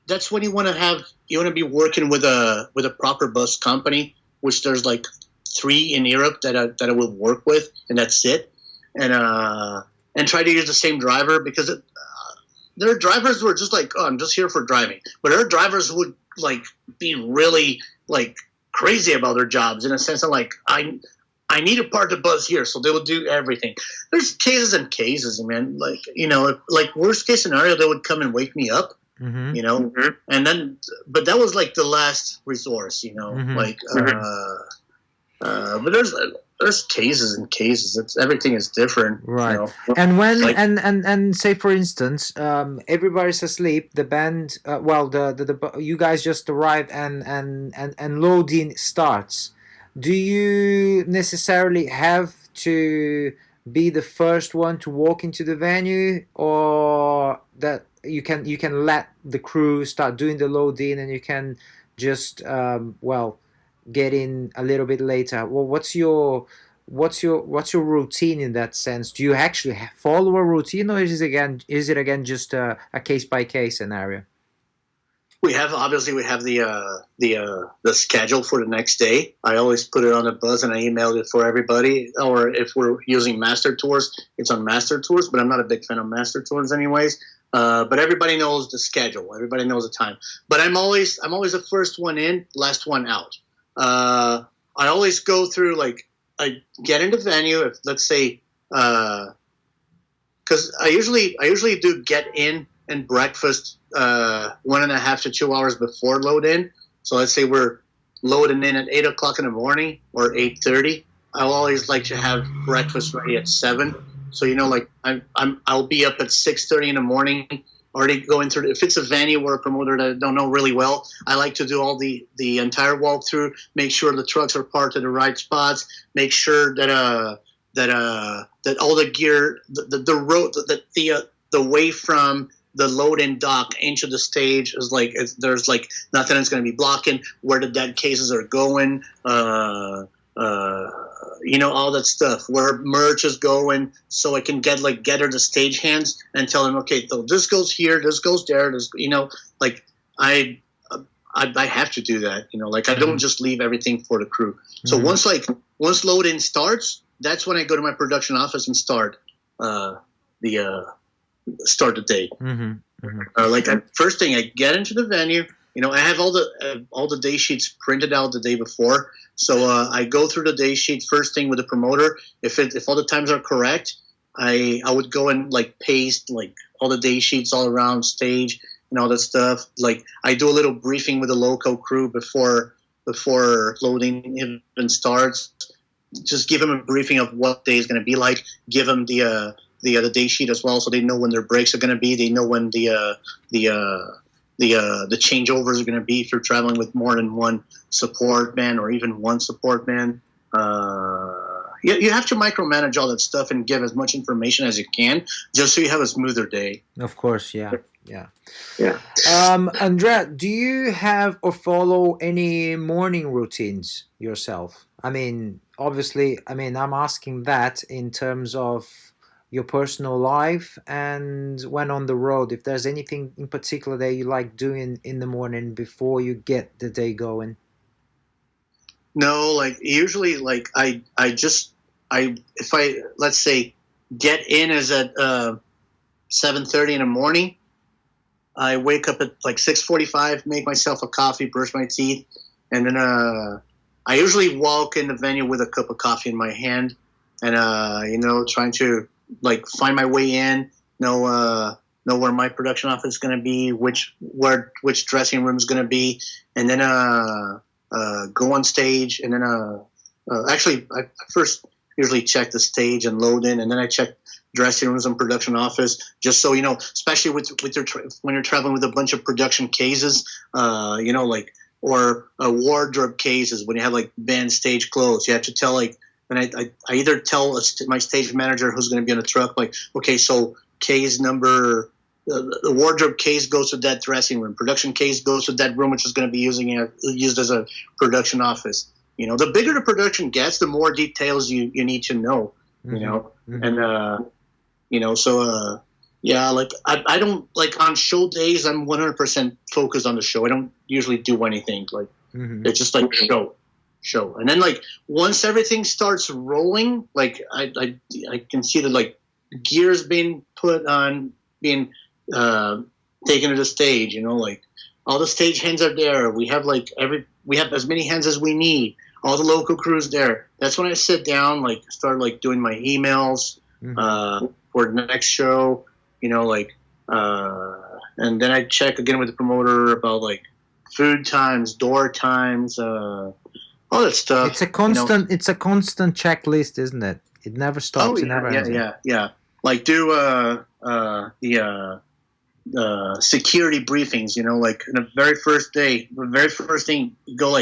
that's when you want to be working with a proper bus company, which there's like 3 in Europe that I will work with, and that's it. And try to use the same driver, because there are drivers who are just like, oh, I'm just here for driving. But there are drivers who would like be really like crazy about their jobs, in a sense of like, I need to park the bus here, so they will do everything. There's cases and cases, man. Like, like worst case scenario, they would come and wake me up. Mm-hmm. And then, but that was like the last resource, mm-hmm. Like, but there's cases and cases. Everything is different, right? And when like, and say for instance, everybody's asleep. The band, the you guys just arrived, and loading starts. Do you necessarily have to be the first one to walk into the venue, or that you can let the crew start doing the loading, and you can just get in a little bit later? Well, what's your routine in that sense? Do you actually follow a routine, or is it again just a case by case scenario? We have the schedule for the next day. I always put it on a buzz and I emailed it for everybody. Or if we're using master tours, it's on master tours. But I'm not a big fan of master tours, anyways. But everybody knows the schedule. Everybody knows the time. But I'm always the first one in, last one out. I always go through like I get into venue. If let's say, because I usually do get in and breakfast 1.5 to 2 hours before load in. So let's say we're loading in at 8 o'clock in the morning or 8:30. I'll always like to have breakfast ready at 7. So like I'll be up at 6:30 in the morning, already going through. If it's a venue or a promoter that I don't know really well, I like to do all the entire walkthrough, make sure the trucks are parked at the right spots, make sure that that all the gear, the road, the way from the load-in dock into the stage is there's nothing that's going to be blocking where the dead cases are going. All that stuff, where merch is going, so I can get her the stage hands and tell them, okay, so this goes here, this goes there, I have to do that, I don't just leave everything for the crew. So once load in starts, that's when I go to my production office and start the day. First thing, I get into the venue. I have all the day sheets printed out the day before, so I go through the day sheet first thing with the promoter. If all the times are correct, I would go and paste all the day sheets all around stage and all that stuff. I do a little briefing with the local crew before loading even starts. Just give them a briefing of what day is going to be like. Give them the day sheet as well, so they know when their breaks are going to be. They know when the changeovers are going to be if you're traveling with more than one support man or even one support man. You have to micromanage all that stuff and give as much information as you can, just so you have a smoother day. Of course, yeah. Andrea, do you have or follow any morning routines yourself? Obviously, I'm asking that in terms of your personal life and when on the road, if there's anything in particular that you like doing in the morning before you get the day going. No, usually if I let's say get in is at 7:30 in the morning, I wake up at 6:45, make myself a coffee, brush my teeth, and then I usually walk in the venue with a cup of coffee in my hand, and trying to find my way in, know where my production office is going to be, which dressing room is going to be, and then go on stage, and then actually I first usually check the stage and load in, and then I check dressing rooms and production office, just so especially when you're traveling with a bunch of production cases, or wardrobe cases, when you have band stage clothes, you have to tell and I either tell my stage manager who's going to be on the truck, okay, so case number, the wardrobe case goes to that dressing room, production case goes to that room, which is going to be used as a production office. The bigger the production gets, the more details you need to know. And so I don't on show days. I'm 100% focused on the show. I don't usually do anything it's just show. And then once everything starts rolling, I can see the gears being put on, being taken to the stage. All the stage hands are there. We have we have as many hands as we need. All the local crews there. That's when I sit down, start doing my emails for the next show. And then I check again with the promoter about food times, door times, all that stuff. It's a constant. It's a constant checklist, isn't it? It never stops. Oh, yeah, it never ends. Yeah. Do the security briefings. The very first day, the very first thing, you go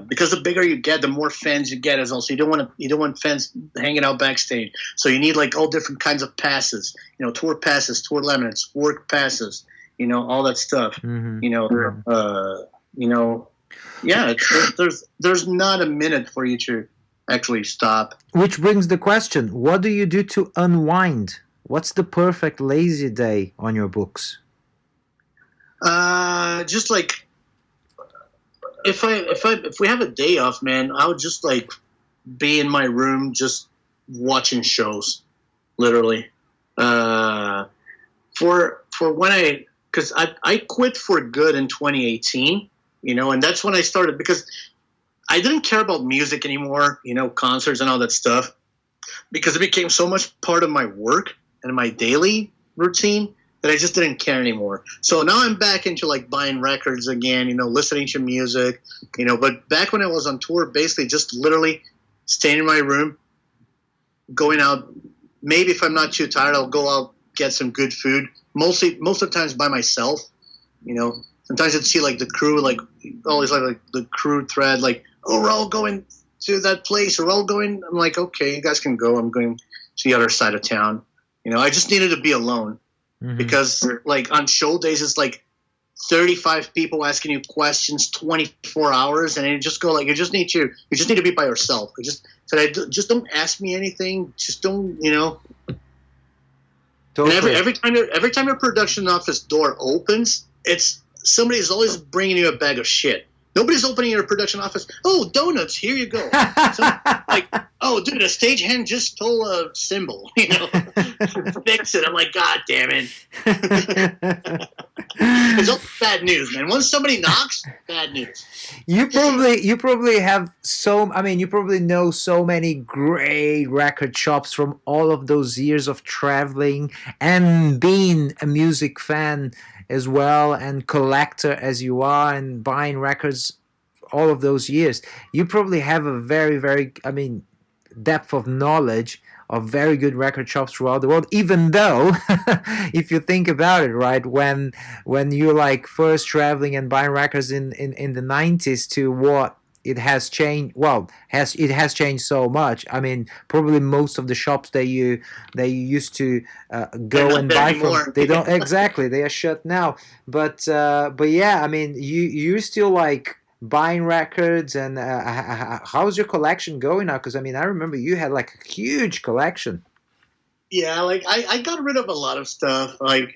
because the bigger you get, the more fans you get as well. So you don't want fans hanging out backstage. So you need all different kinds of passes. Tour passes, tour laminates, work passes. All that stuff. Yeah, there's not a minute for you to actually stop. Which brings the question: what do you do to unwind? What's the perfect lazy day on your books? Just if we have a day off, man, I would just be in my room just watching shows, literally. For when because I quit for good in 2018. And that's when I started, because I didn't care about music anymore, concerts and all that stuff, because it became so much part of my work and my daily routine that I just didn't care anymore. So now I'm back into like buying records again, listening to music, but back when I was on tour, basically just literally staying in my room, going out. Maybe if I'm not too tired, I'll go out, get some good food. Most of the times by myself, Sometimes I'd see like the crew, like always like the crew thread, like, oh, we're all going to that place, or we're all going. I'm like, okay, you guys can go. I'm going to the other side of town. I just needed to be alone, because like on show days, it's like 35 people asking you questions 24 hours, and you just go like, you just need to be by yourself. I just said, just don't ask me anything. Just don't, Totally. And every time your production office door opens, somebody's always bringing you a bag of shit. Nobody's opening your production office. Oh, donuts, here you go. Like, oh, dude, a stagehand just stole a cymbal. Fix it. I'm like, God damn it. It's all bad news, man. Once somebody knocks, bad news. You probably have you probably know so many great record shops from all of those years of traveling and being a music fan as well, and collector as you are, and buying records all of those years. You probably have a very, very, depth of knowledge of very good record shops throughout the world, even though if you think about it, right, when you're like first traveling and buying records in the 90s to what it has changed. Well, it has changed so much. Probably most of the shops that you used to go and buy from, they don't exactly. They are shut now. But yeah, you're still like buying records. And how's your collection going now? Because I remember you had like a huge collection. Yeah, like I got rid of a lot of stuff. Like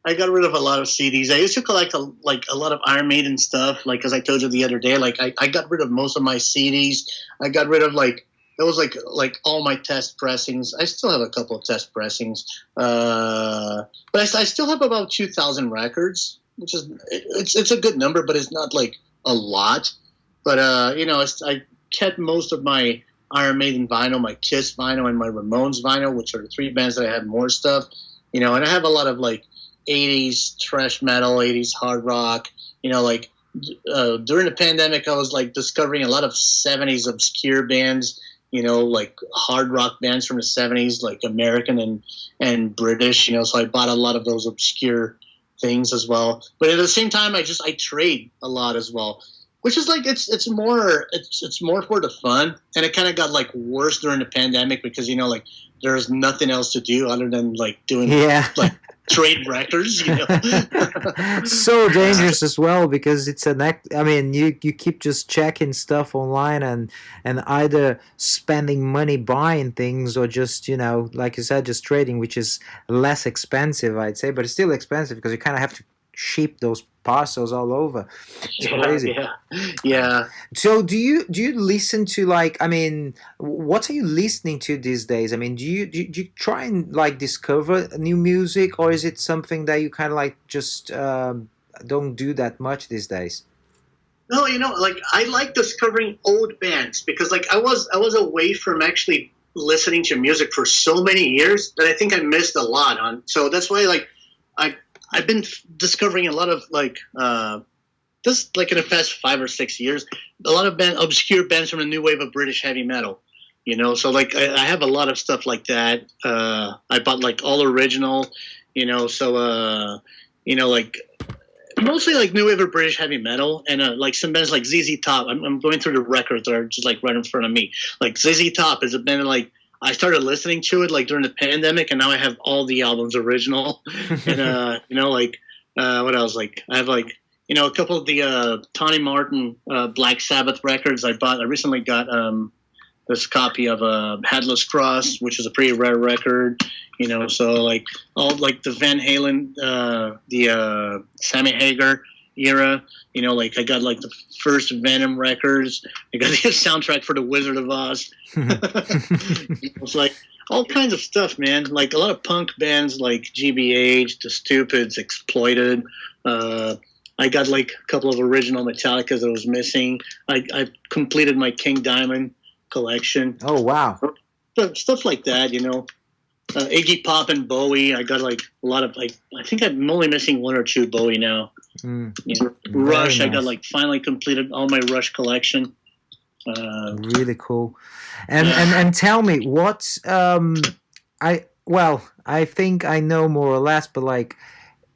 I got rid of a lot of CDs. I used to collect a lot of Iron Maiden stuff. Like, as I told you the other day, like I got rid of most of my CDs. I got rid of it was like all my test pressings. I still have a couple of test pressings, but I still have about 2,000 records, which is it's a good number, but it's not like a lot. But I kept most of my Iron Maiden vinyl, my Kiss vinyl, and my Ramones vinyl, which are the three bands that I have more stuff. And I have a lot of like 80s thrash metal, 80s hard rock. During the pandemic, I was like discovering a lot of 70s obscure bands, like hard rock bands from the 70s, like American and British, so I bought a lot of those obscure things as well. But at the same time, I trade a lot as well, which is like it's more for the fun. And it kind of got like worse during the pandemic because like there's nothing else to do other than like doing like trade records, So dangerous as well, because it's you keep just checking stuff online and either spending money buying things or just like you said, just trading, which is less expensive, I'd say, but it's still expensive because you kind of have to ship those parcels all over. It's crazy. Yeah. So do you listen to what are you listening to these days? Do you try and like discover new music, or is it something that you kind of like just don't do that much these days? No, like I like discovering old bands because like I was away from actually listening to music for so many years that I think I missed a lot on. So that's why like I've been discovering a lot of like just like in the past 5 or 6 years, a lot of obscure bands from the new wave of British heavy metal. So like I have a lot of stuff like that. I bought like all original, so like mostly like new wave of British heavy metal, and like some bands like ZZ Top. I'm going through the records that are just like right in front of me. Like ZZ Top is a band like I started listening to it like during the pandemic, and now I have all the albums original. And what else? Like I have like a couple of the Tony Martin Black Sabbath records I bought. I recently got this copy of Headless Cross, which is a pretty rare record. So like all like the Van Halen, the Sammy Hagar era. Like I got like the first Venom records. I got the soundtrack for The Wizard of Oz. It's like all kinds of stuff, man. Like a lot of punk bands like GBH, The Stupids, Exploited. I got like a couple of original Metallicas that was missing. I completed my King Diamond collection. Oh wow. Stuff like that, you know. Iggy Pop and Bowie. I got like a lot of like. I think I'm only missing one or two Bowie now. You know, Rush. Nice. I got like finally completed all my Rush collection. Really cool. And tell me what I think I know more or less, but like,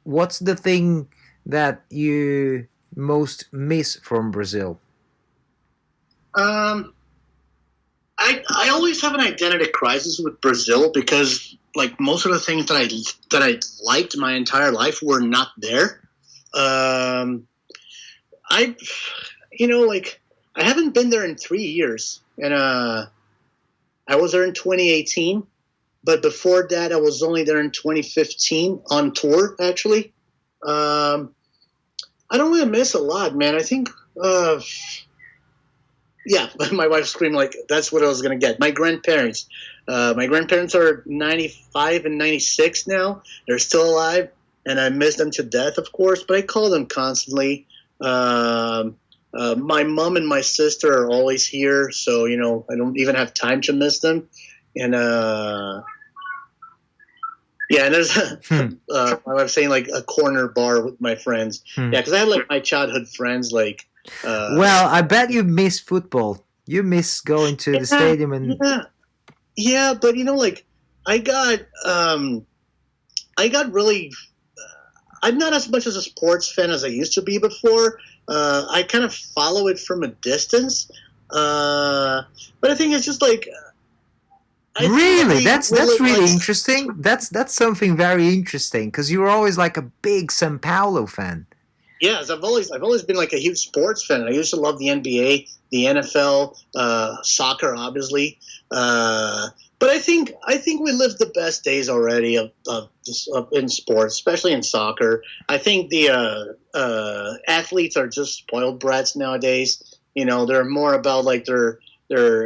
what's the thing that you most miss from Brazil? Um, I always have an identity crisis with Brazil because like most of the things that I liked my entire life were not there. Um, I you know like I haven't been there in 3 years, and I was there in 2018, but before that I was only there in 2015 on tour actually. Um, I don't really miss a lot, man. I think. Yeah, my wife screamed like that's what I was gonna get. My grandparents are 95 and 96 now. They're still alive, and I miss them to death, of course. But I call them constantly. My mom and my sister are always here, so you know I don't even have time to miss them. And yeah, and there's my wife saying like a corner bar with my friends. Yeah, because I had like my childhood friends like. Well, I bet you miss football. You miss going to the stadium and yeah, but you know, like I got really. I'm not as much as a sports fan as I used to be before. I kind of follow it from a distance, but I think it's just like. Really, that's really interesting. That's something very interesting because you were always like a big São Paulo fan. Yes, I've always been like a huge sports fan. I used to love the NBA, the NFL, soccer, obviously. But I think we lived the best days already of in sports, especially in soccer. I think the athletes are just spoiled brats nowadays. You know, they're more about like their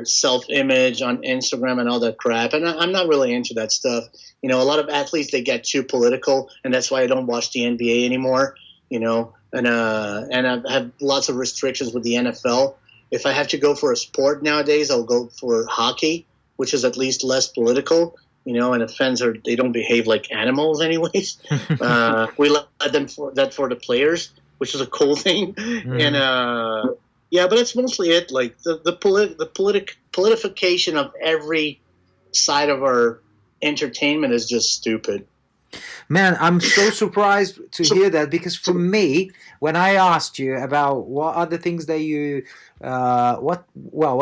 self-image on Instagram and all that crap. And I'm not really into that stuff. You know, a lot of athletes, they get too political, and that's why I don't watch the NBA anymore. You know, and I have lots of restrictions with the NFL. If I have to go for a sport nowadays, I'll go for hockey, which is at least less political. You know, and the fans they don't behave like animals, anyways. We let them for the players, which is a cool thing. And yeah, but that's mostly it. Like the politification of every side of our entertainment is just stupid. Man, I'm so surprised to hear that because for me, when I asked you about what are the things that you, what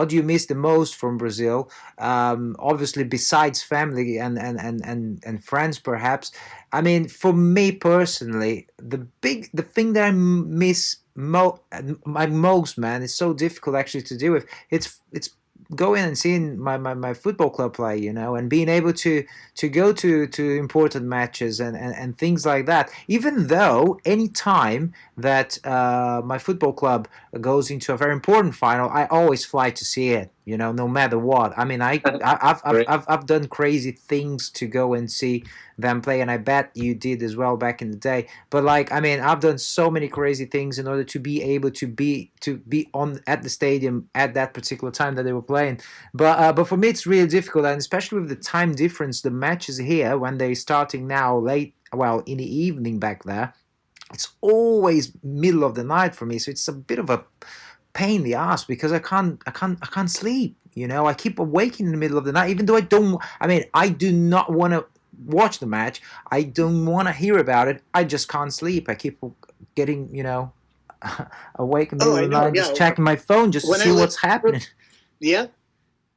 do you miss the most from Brazil? Obviously, besides family and friends, perhaps. I mean, for me personally, the thing that I miss most, man, it's so difficult actually to deal with. It's going and seeing my football club play, you know, and being able to go to important matches and things like that. Even though any time that my football club goes into a very important final, I always fly to see it, you know, no matter what. I mean, I've done crazy things to go and see them play, and I bet you did as well back in the day. But like, I mean, I've done so many crazy things in order to be able to be on at the stadium at that particular time that they were playing. But for me, it's really difficult, and especially with the time difference, the matches here when they're starting now late, well, in the evening back there, it's always middle of the night for me. So it's a bit of a pain in the ass because I can't sleep. You know, I keep awaking in the middle of the night, even though I do not want to watch the match. I don't want to hear about it. I just can't sleep. I keep getting, you know, awake in the middle of the night, just checking my phone just to see what's happening. Yeah.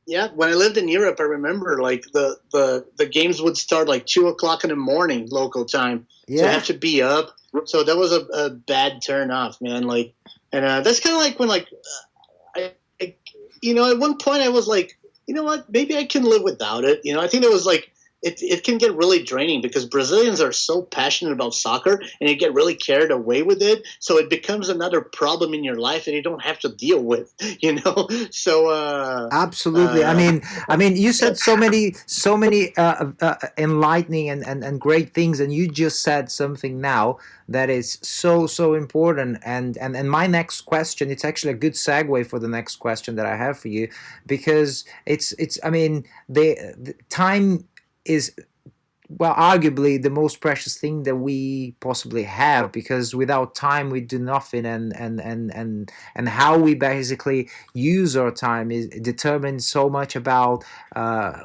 Yeah, when I lived in Europe, I remember like the games would start like 2:00 in the morning local time. Yeah. So I have to be up. So that was a bad turn off, man. Like, and that's kind of like when like, you know, at one point I was like, you know what, maybe I can live without it. You know, I think it was like it can get really draining because Brazilians are so passionate about soccer and you get really carried away with it. So it becomes another problem in your life that you don't have to deal with, you know? So, Absolutely. I mean, you said so many enlightening and great things, and you just said something now that is so important. And my next question, it's actually a good segue for the next question that I have for you, because it's. I mean, the time is, well, arguably the most precious thing that we possibly have, because without time we do nothing, and how we basically use our time is determines so much about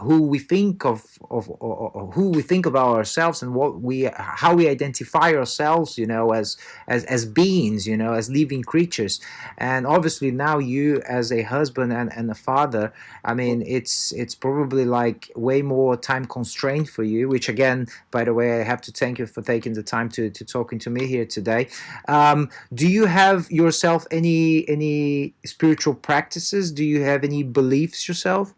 who we think of, who we think about ourselves, and what we how we identify ourselves, as beings, as living creatures. And obviously now you, as a husband and a father, I mean, it's probably like way more time constrained for you. Which again, by the way, I have to thank you for taking the time to talking to me here today. Do you have yourself any spiritual practices? Do you have any beliefs yourself?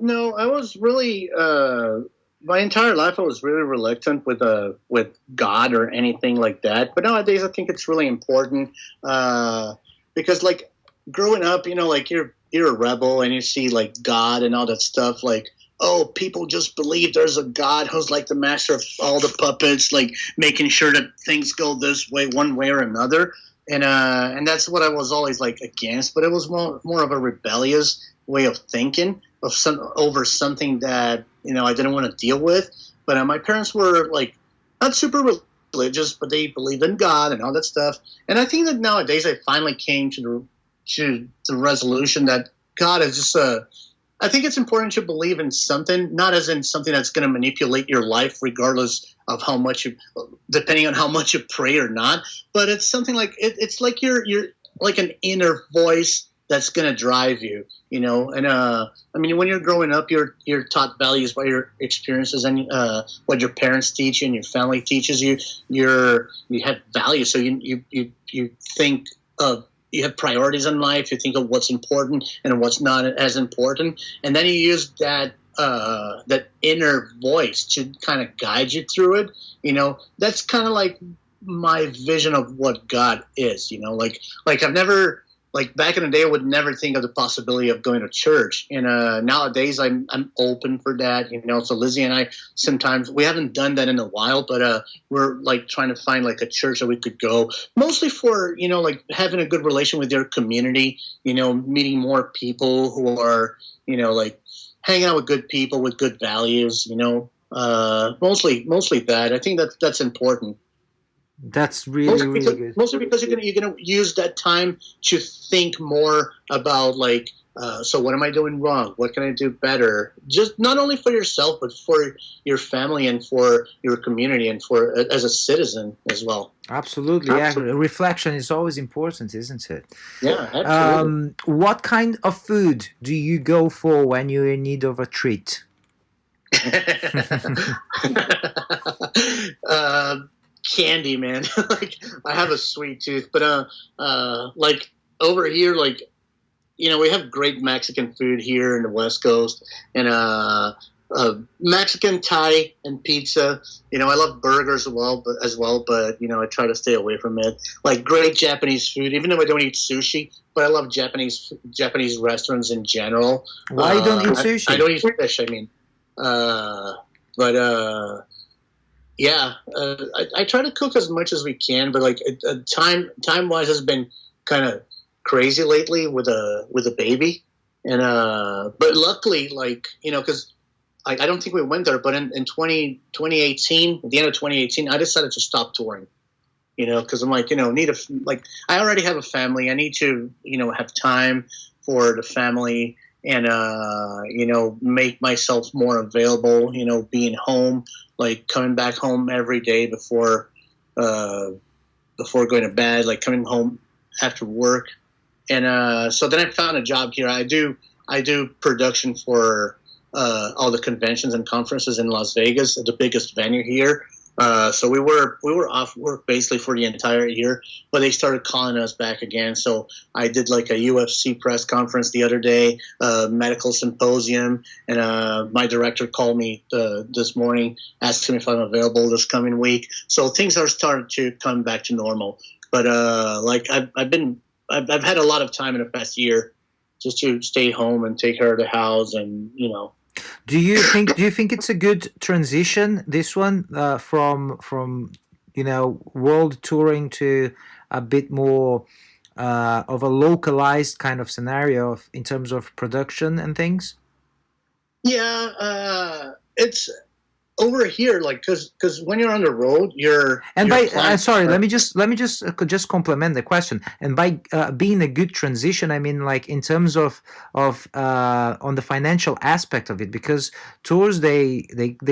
no, I was really my entire life I was really reluctant with God or anything like that. But nowadays I think it's really important because like growing up, like you're a rebel and you see like God and all that stuff. Like, oh, people just believe there's a God who's like the master of all the puppets, like making sure that things go this way, one way or another. And that's what I was always like against. But it was more of a rebellious way of thinking of over something that I didn't want to deal with. But my parents were like not super religious, but they believed in God and all that stuff. And I think that nowadays I finally came to the resolution that God is just I think it's important to believe in something, not as in something that's going to manipulate your life, regardless of how much depending on how much you pray or not. But it's something like it's like you're like an inner voice that's going to drive you, And I mean, when you're growing up, you're taught values by your experiences and what your parents teach you and your family teaches you. You have values, so you think of. You have priorities in life. You think of what's important and what's not as important, and then you use that inner voice to kind of guide you through it. That's kind of like my vision of what God is. Like I've never. Like back in the day, I would never think of the possibility of going to church. And nowadays, I'm open for that. So Lizzie and I sometimes we haven't done that in a while, but we're like trying to find like a church that we could go, mostly for like having a good relation with your community. Meeting more people who are like hanging out with good people with good values. Mostly that. I think that's important. That's really good. Mostly because you're gonna use that time to think more about like, so what am I doing wrong? What can I do better? Just not only for yourself, but for your family and for your community and for as a citizen as well. Absolutely, yeah. Reflection is always important, isn't it? Yeah, absolutely. What kind of food do you go for when you're in need of a treat? Candy, man. Like I have a sweet tooth, but like over here, like we have great Mexican food here in the West Coast, and Mexican, Thai, and pizza. I love burgers as well, but I try to stay away from it. Like great Japanese food, even though I don't eat sushi, but I love Japanese restaurants in general. Why you don't eat sushi? I don't eat fish. I mean, but. Yeah, I try to cook as much as we can, but like time wise has been kind of crazy lately with a baby, and but luckily, like because I don't think we went there, but in 2018, at the end of 2018, I decided to stop touring, because I'm like I already have a family, I need to have time for the family. And make myself more available. Being home, like coming back home every day before going to bed, like coming home after work. And so then I found a job here. I do production for all the conventions and conferences in Las Vegas, the biggest venue here. So we were off work basically for the entire year, but they started calling us back again. So I did like a UFC press conference the other day, medical symposium, and my director called me this morning, asking me if I'm available this coming week. So things are starting to come back to normal. But like I've had a lot of time in the past year just to stay home and take care of the house, and Do you think it's a good transition, this one, from world touring to a bit more of a localized kind of scenario in terms of production and things? yeah, it's over here, like because when you're on the road, And your by clients sorry, are. let me just complement the question. And by being a good transition, I mean like in terms of on the financial aspect of it, because tours they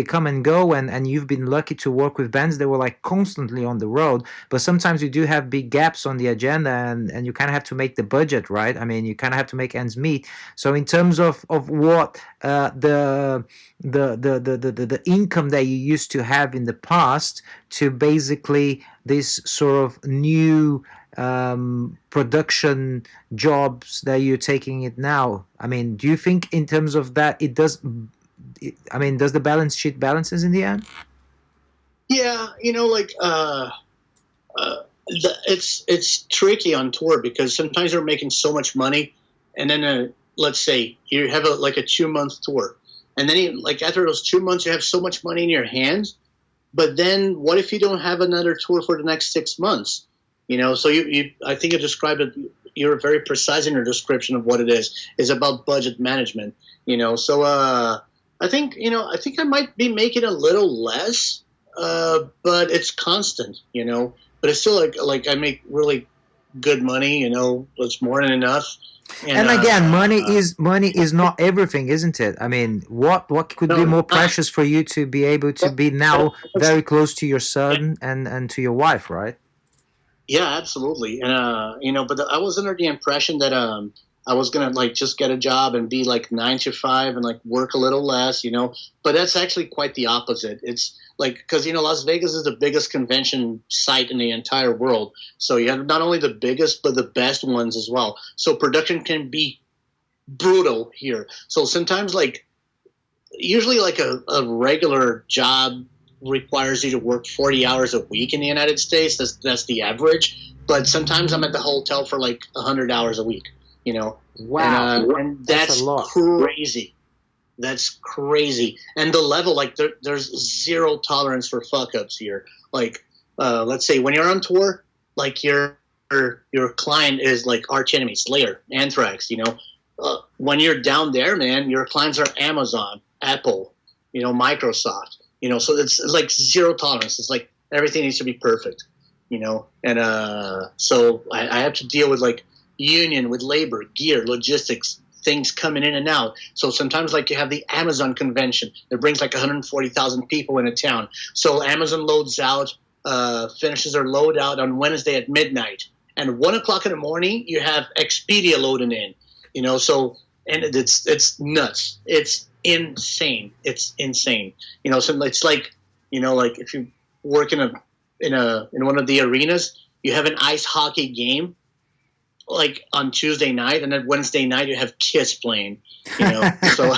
come and go, and you've been lucky to work with bands that were like constantly on the road. But sometimes you do have big gaps on the agenda, and you kind of have to make the budget, right? I mean, you kind of have to make ends meet. So in terms of what the income that you used to have in the past to basically this sort of new production jobs that you're taking it now. I mean, do you think in terms of that it does? I mean, does the balance sheet balances in the end? Yeah, like it's tricky on tour because sometimes you're making so much money, and then let's say you have like a 2 month tour, and then like after those 2 months you have so much money in your hands, but then what if you don't have another tour for the next 6 months? So you I think you described it. You're very precise in your description of what it is. It's about budget management. So I think I might be making a little less, but it's constant. But it's still like I make really good money. It's more than enough. And And again, money is not everything, isn't it? I mean, what could be no, more not, precious for you to be able to but, be but now very close to your son and to your wife, right? yeah, absolutely. And but I was under the impression that I was gonna like just get a job and be like 9 to 5 and like work a little less. But that's actually quite the opposite. It's like because Las Vegas is the biggest convention site in the entire world, so you have not only the biggest but the best ones as well. So production can be brutal here. So sometimes like usually like a regular job requires you to work 40 hours a week in the United States. That's the average. But sometimes I'm at the hotel for like 100 hours a week, and Wow, and that's a that's lot. crazy. That's crazy. And the level, like there's zero tolerance for fuck ups here. Like, let's say when you're on tour, like your client is like Arch Enemy, Slayer, Anthrax. When you're down there, man, your clients are Amazon, Apple, Microsoft. So it's like zero tolerance. It's like everything needs to be perfect. And so I have to deal with like union, with labor, gear, logistics, things coming in and out. So sometimes like you have the Amazon convention that brings like 140,000 people in a town. So Amazon loads out, finishes their load out on Wednesday at midnight, and 1 o'clock in the morning you have Expedia loading in. So and it's nuts. It's insane. It's insane. So it's like if you work in one of the arenas, you have an ice hockey game like on Tuesday night, and then Wednesday night you have Kiss playing. So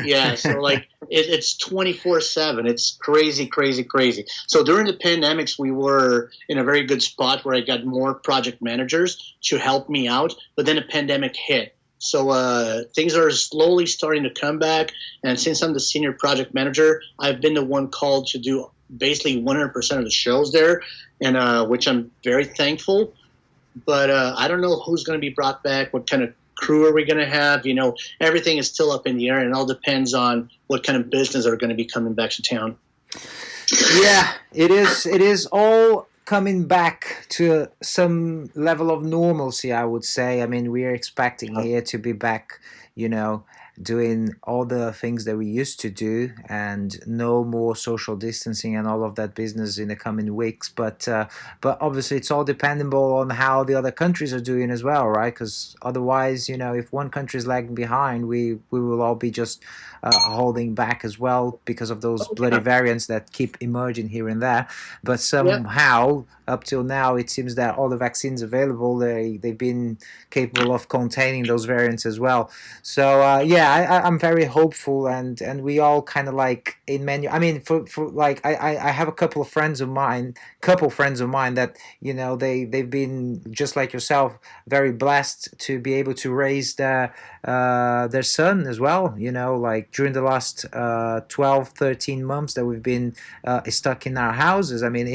yeah, so like it's 24/7. It's crazy, crazy, crazy. So during the pandemics, we were in a very good spot where I got more project managers to help me out, but then the pandemic hit. So things are slowly starting to come back, and since I'm the senior project manager, I've been the one called to do basically 100% of the shows there, and which I'm very thankful. But I don't know who's going to be brought back. What kind of crew are we going to have? Everything is still up in the air, and it all depends on what kind of business are going to be coming back to town. Yeah, it is. It is all coming back to some level of normalcy, I would say. I mean, we are expecting here to be back, you know, doing all the things that we used to do, and no more social distancing and all of that business in the coming weeks. But obviously, it's all dependable on how the other countries are doing as well, right? Because otherwise, if one country is lagging behind, we will all be just holding back as well because of those Oh, bloody yeah. variants that keep emerging here and there. But Yeah. somehow, up till now, it seems that all the vaccines available, they've been capable of containing those variants as well. So yeah, I'm very hopeful, and we all kind of like in many. I mean, for like I have a couple friends of mine that they've been just like yourself, very blessed to be able to raise their son as well. Like during the last 12, 13 months that we've been stuck in our houses. I mean,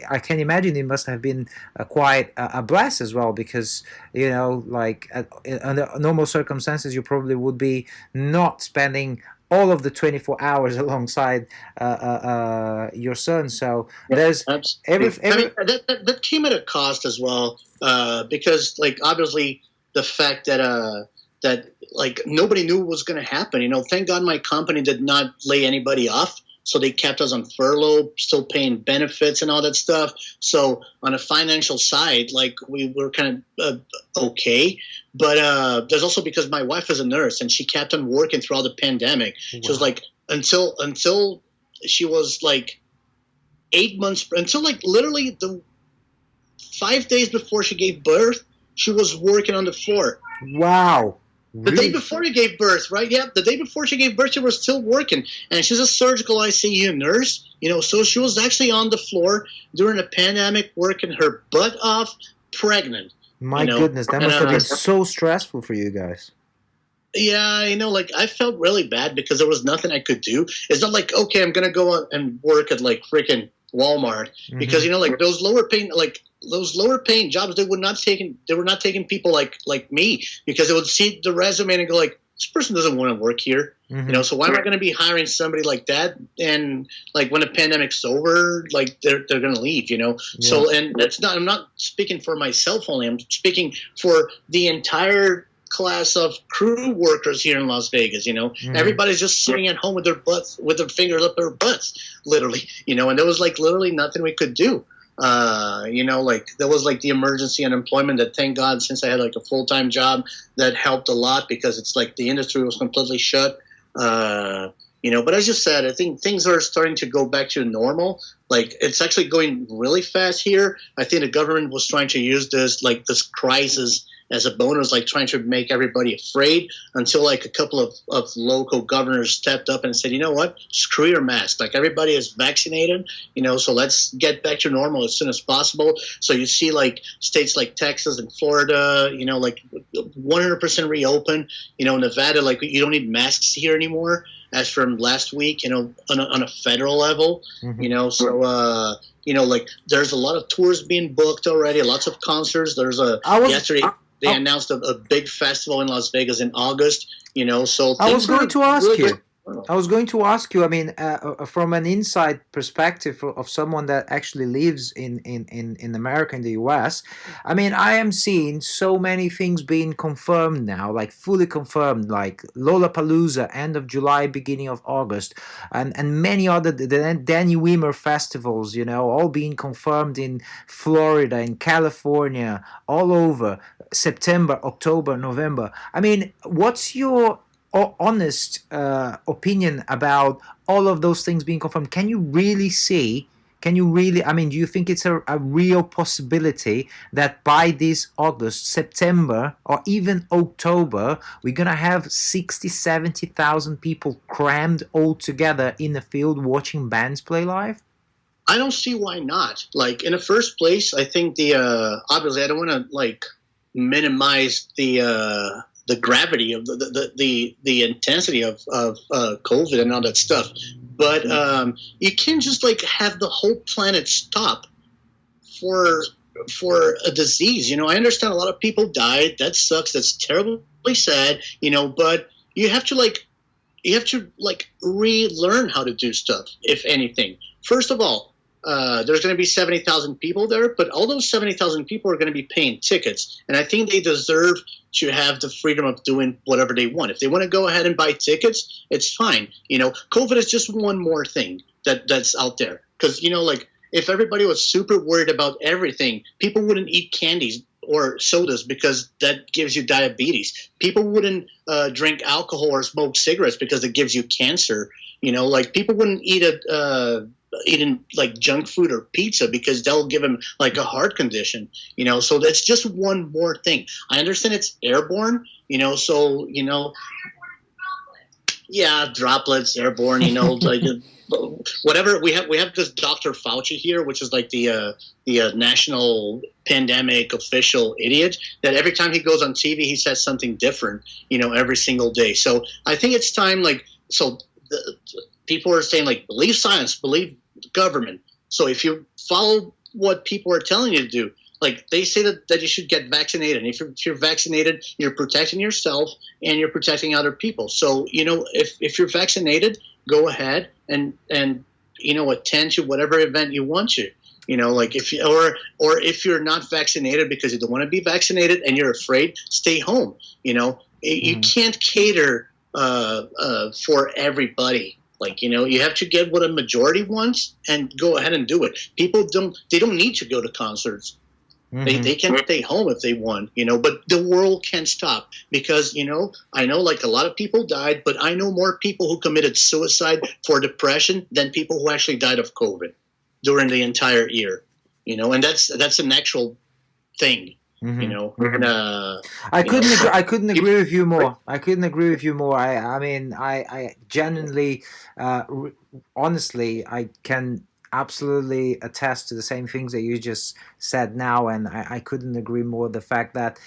I can imagine it must have been quite a bless as well, because like under normal circumstances, you probably would be not spending all of the 24 hours alongside your son. So Yeah, there's absolutely. I every mean, that came at a cost as well, because like obviously the fact that like nobody knew what was going to happen. Thank God my company did not lay anybody off, so they kept us on furlough, still paying benefits and all that stuff. So on a financial side, like we were kind of okay. But there's also because my wife is a nurse and she kept on working throughout the pandemic. She was wow. like until she was like 8 months, until like literally the 5 days before she gave birth, she was working on the floor. Wow. The day Really? before she gave birth, right? Yeah, the day before she gave birth, she was still working, and she's a surgical ICU nurse. So she was actually on the floor during the pandemic, working her butt off, pregnant. My goodness, that And must have been so stressful for you guys. yeah, like I felt really bad because there was nothing I could do. It's not like, okay, I'm gonna go out and work at like freaking Walmart, because Hmm. like those lower paying jobs, they were not taking people like me, because they would see the resume and go like, this person doesn't want to work here. Hmm. So why am I going to be hiring somebody like that? And like when the pandemic's over, like they're going to leave. Yeah. So, and I'm not speaking for myself only. I'm speaking for the entire class of crew workers here in Las Vegas. Hmm. Everybody's just sitting at home with their butts, with their fingers up their butts, literally. And there was like literally nothing we could do. Like there was like the emergency unemployment that, thank God, since I had like a full-time job, that helped a lot, because it's like the industry was completely shut. But as you said, I think things are starting to go back to normal. Like it's actually going really fast here. I think the government was trying to use this crisis as a bonus, like trying to make everybody afraid, until like a couple of local governors stepped up and said, you know what, screw your mask. Like everybody is vaccinated, so let's get back to normal as soon as possible. So you see like states like Texas and Florida, like 100% reopen. Nevada, like you don't need masks here anymore, as from last week, on a federal level, Hmm. like there's a lot of tours being booked already, lots of concerts. I was Yesterday they I, announced a big festival in Las Vegas in August, so I was things going are to ask really you. good. I was going to ask you. I mean, from an inside perspective of someone that actually lives in America, in the US. I mean, I am seeing so many things being confirmed now, like fully confirmed, like Lollapalooza, end of July, beginning of August, and many other the Danny Weimer festivals. All being confirmed in Florida, in California, all over September, October, November. I mean, what's your honest opinion about all of those things being confirmed? Can you really see? Can you really? I mean, do you think it's a real possibility that by this August, September, or even October, we're gonna have 60, 70,000 people crammed all together in the field watching bands play live? I don't see why not. Like in the first place, I think obviously I don't want to like minimize the gravity of the intensity of COVID and all that stuff, but you can't just like have the whole planet stop for a disease. I understand a lot of people died. That sucks. That's terribly sad. But you have to like relearn how to do stuff. If anything, first of all, there's going to be 70,000 people there, but all those 70,000 people are going to be paying tickets. And I think they deserve to have the freedom of doing whatever they want. If they want to go ahead and buy tickets, it's fine. COVID is just one more thing that's out there. Because, like, if everybody was super worried about everything, people wouldn't eat candies or sodas because that gives you diabetes. People wouldn't drink alcohol or smoke cigarettes because it gives you cancer. Like, people wouldn't eating like junk food or pizza because they'll give them like a heart condition. So that's just one more thing. I understand it's airborne. So yeah, droplets, airborne. Like whatever. We have this Dr. Fauci here, which is like the national pandemic official idiot. That every time he goes on TV, he says something different. Every single day. So I think it's time. Like people are saying like believe science, believe government. So if you follow what people are telling you to do, like they say that you should get vaccinated. And if you're vaccinated, you're protecting yourself and you're protecting other people. So, if you're vaccinated, go ahead and attend to whatever event you want to. Like if you, or if you're not vaccinated because you don't want to be vaccinated and you're afraid, stay home. You can't cater for everybody. Like, you have to get what a majority wants and go ahead and do it. People don't need to go to concerts. They can stay home if they want, but the world can't stop because, I know like a lot of people died, but I know more people who committed suicide for depression than people who actually died of COVID during the entire year, and that's an actual thing. And, I couldn't agree with you more. I couldn't agree with you more. I mean, I genuinely, honestly, I can absolutely attest to the same things that you just said now, and I couldn't agree more. The fact that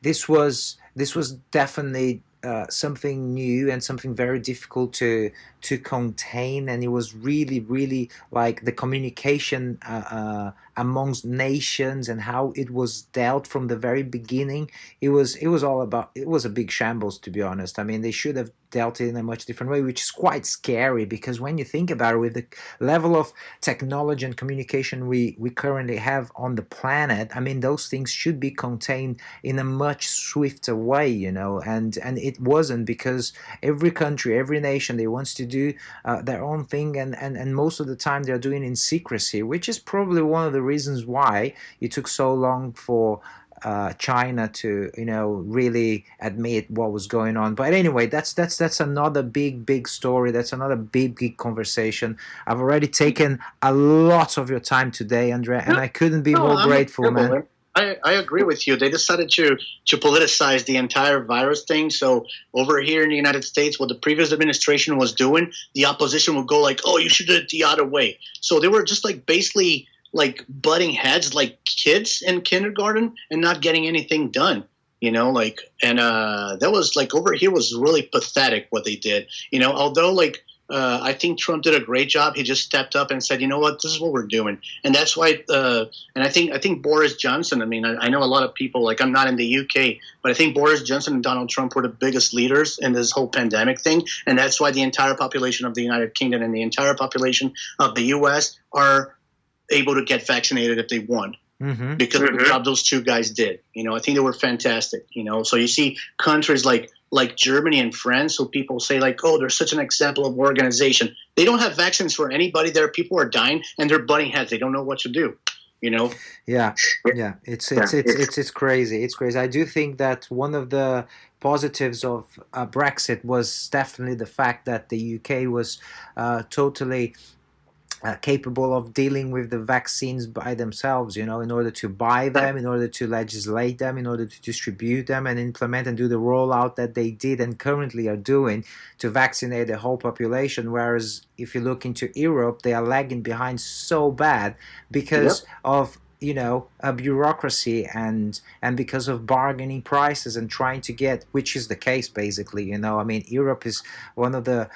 this was definitely something new and something very difficult to contain, and it was really like the communication amongst nations and how it was dealt from the very beginning. It was all about, it was a big shambles, to be honest. I mean, they should have dealt it in a much different way, which is quite scary, because when you think about it, with the level of technology and communication we currently have on the planet, I mean, those things should be contained in a much swifter way, and it wasn't, because every country, every nation, they wants to do their own thing, and most of the time they're doing in secrecy, which is probably one of the reasons why it took so long for China to really admit what was going on. But anyway, that's another big story. That's another big conversation. I've already taken a lot of your time today, Andre, and I couldn't be more grateful, man. I agree with you. They decided to politicize the entire virus thing. So over here in the United States, what the previous administration was doing, the opposition would go like, "Oh, you should do it the other way." So they were just like basically like butting heads like kids in kindergarten and not getting anything done. And that was like, over here was really pathetic what they did. Although like I think Trump did a great job. He just stepped up and said, "You know what, this is what we're doing." And that's why. And I think Boris Johnson. I mean, I know a lot of people. Like, I'm not in the UK, but I think Boris Johnson and Donald Trump were the biggest leaders in this whole pandemic thing. And that's why the entire population of the United Kingdom and the entire population of the US are able to get vaccinated if they want. Because of the job those two guys did. I think they were fantastic. So you see countries like Germany and France, so people say like, "Oh, they're such an example of organization." They don't have vaccines for anybody there. People are dying and they're butting heads. They don't know what to do. Yeah, it's crazy. It's crazy. I do think that one of the positives of Brexit was definitely the fact that the UK was totally capable of dealing with the vaccines by themselves, in order to buy them, in order to legislate them, in order to distribute them and implement and do the rollout that they did and currently are doing to vaccinate the whole population. Whereas if you look into Europe, they are lagging behind so bad because of a bureaucracy, and because of bargaining prices and trying to get, which is the case basically. I mean, Europe is one of the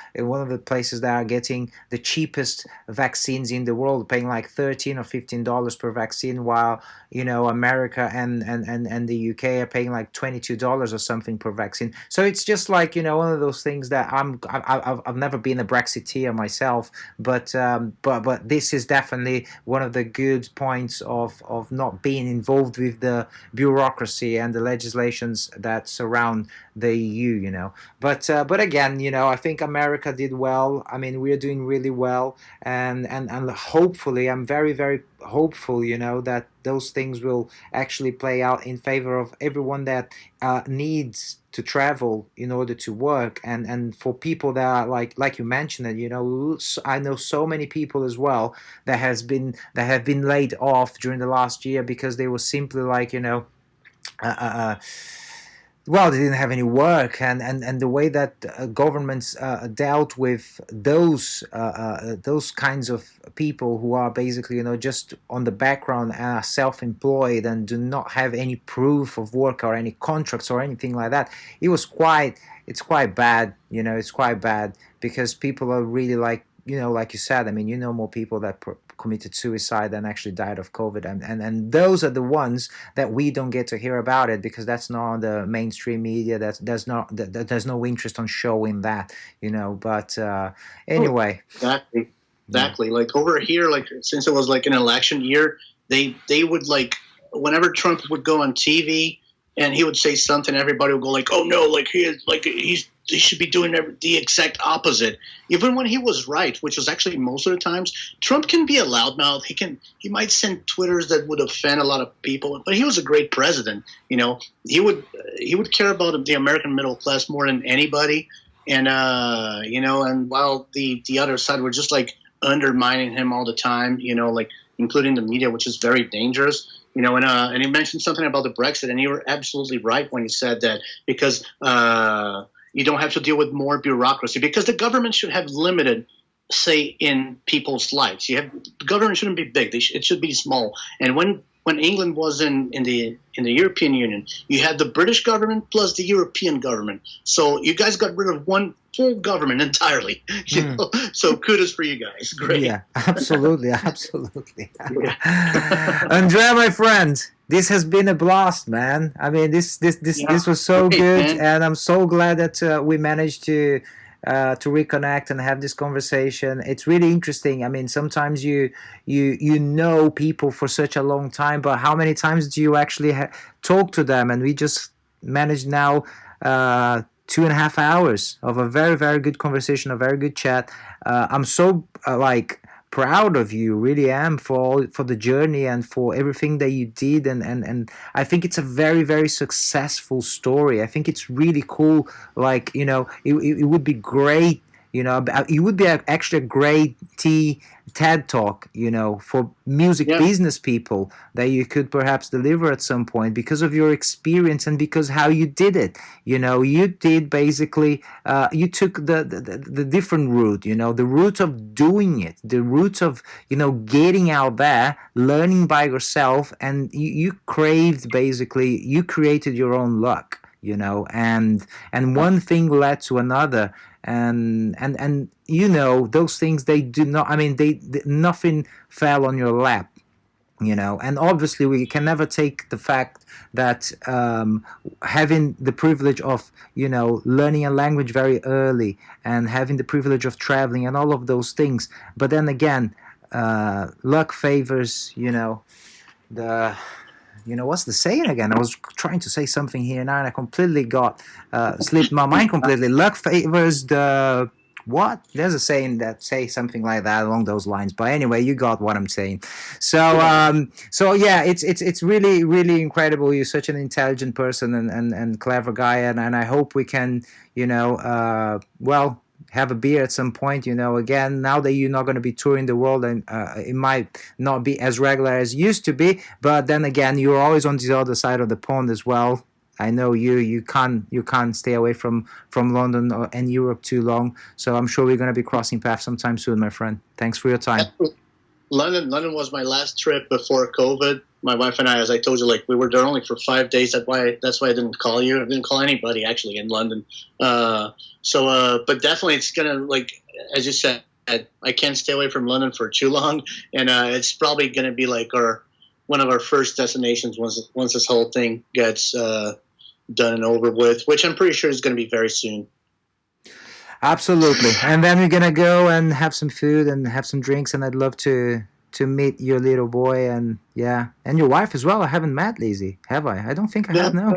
places that are getting the cheapest vaccines in the world, paying like $13 or $15 per vaccine, while America and the UK are paying like $22 or something per vaccine. So it's just like one of those things that I've never been a Brexiteer myself, but this is definitely one of the good points of not being involved with the bureaucracy and the legislations that surround the EU. But again, I think America did well. I mean, we're doing really well, and hopefully, I'm very very hopeful, that those things will actually play out in favor of everyone that needs to travel in order to work, and for people that are like you mentioned it. I know so many people as well that have been laid off during the last year because they were simply like uh, uh, uh, well, they didn't have any work, and the way that governments dealt with those kinds of people who are basically just on the background and are self-employed and do not have any proof of work or any contracts or anything like that. It's quite bad. It's quite bad because people are really like you said. I mean, more people that committed suicide than actually died of COVID, and those are the ones that we don't get to hear about it because that's not on the mainstream media. There's no interest on showing that. But anyway. Exactly. Like over here, like since it was like an election year, they would like whenever Trump would go on TV and he would say something, everybody would go like, "Oh no, like he should be doing the exact opposite." Even when he was right, which was actually most of the times, Trump can be a loudmouth. He might send twitters that would offend a lot of people, but he was a great president. He would care about the American middle class more than anybody. And and while the other side were just like undermining him all the time, like including the media, which is very dangerous. And he mentioned something about the Brexit, and you were absolutely right when you said that because you don't have to deal with more bureaucracy because the government should have limited say in people's lives. The government shouldn't be big; it should be small. And when England was in the European Union, you had the British government plus the European government. So you guys got rid of one full government entirely. So kudos for you guys. Great. Yeah, absolutely, absolutely. Andrea, my friend, this has been a blast, man. I mean, this was so Great, good, man. and I'm so glad that we managed to reconnect and have this conversation. It's really interesting. I mean, sometimes you know people for such a long time, but how many times do you actually talk to them? And we just managed now 2.5 hours of a very very good conversation, a very good chat. I'm so proud of you, really am, for the journey and for everything that you did, and I think it's a very very successful story. I think it's really cool. It would be great. It would be actually a great TED talk, for music Yeah. business people that you could perhaps deliver at some point because of your experience and because how you did it. You did basically, you took the different route, the route of doing it, the route of, getting out there, learning by yourself, and you craved basically, you created your own luck, and one thing led to another, and those things, they do not, I mean, nothing fell on your lap, and obviously we can never take the fact that having the privilege of learning a language very early and having the privilege of traveling and all of those things, but then again, luck favors, the what's the saying again? I was trying to say something here now and I completely got slipped my mind completely. Luck favors the what? There's a saying that say something like that along those lines. But anyway, you got what I'm saying. So yeah, it's really really incredible. You're such an intelligent person and clever guy, and I hope we can have a beer at some point. Again, now that you're not going to be touring the world, and it might not be as regular as it used to be, but then again, you're always on the other side of the pond as well. I know you can't stay away from London and Europe too long, so I'm sure we're going to be crossing paths sometime soon, my friend. Thanks for your time. London was my last trip before COVID. my wife and I, as I told you, like we were there only for 5 days. That's why I didn't call you. I didn't call anybody actually in London. But definitely it's gonna, like as you said, I can't stay away from London for too long, and it's probably gonna be like one of our first destinations once this whole thing gets done and over with, which I'm pretty sure is gonna be very soon. Absolutely. And then we're gonna go and have some food and have some drinks, and I'd love to meet your little boy and and your wife as well. I haven't met Lizzie, have I? I don't think I have. No,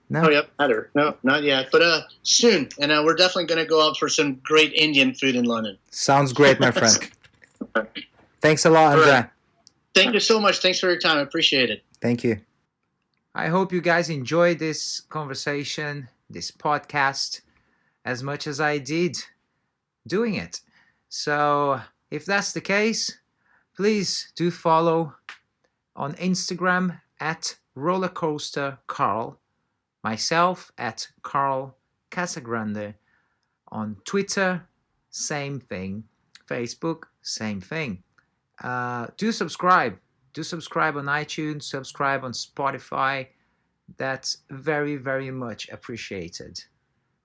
no. Oh, yep, not her. No, not yet, but soon. And we're definitely gonna go out for some great Indian food in London. Sounds great, my friend. Thanks a lot, André. Right. Thank you so much. Thanks for your time. I appreciate it. Thank you. I hope you guys enjoyed this conversation, this podcast, as much as I did doing it. So if that's the case, please do follow on Instagram at rollercoastercarl, myself at Carl Casagrande, on Twitter, same thing, Facebook, same thing. Do subscribe. Do subscribe on iTunes, subscribe on Spotify. That's very, very much appreciated.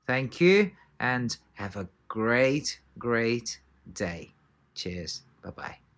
Thank you, and have a great, great day. Cheers. Bye-bye.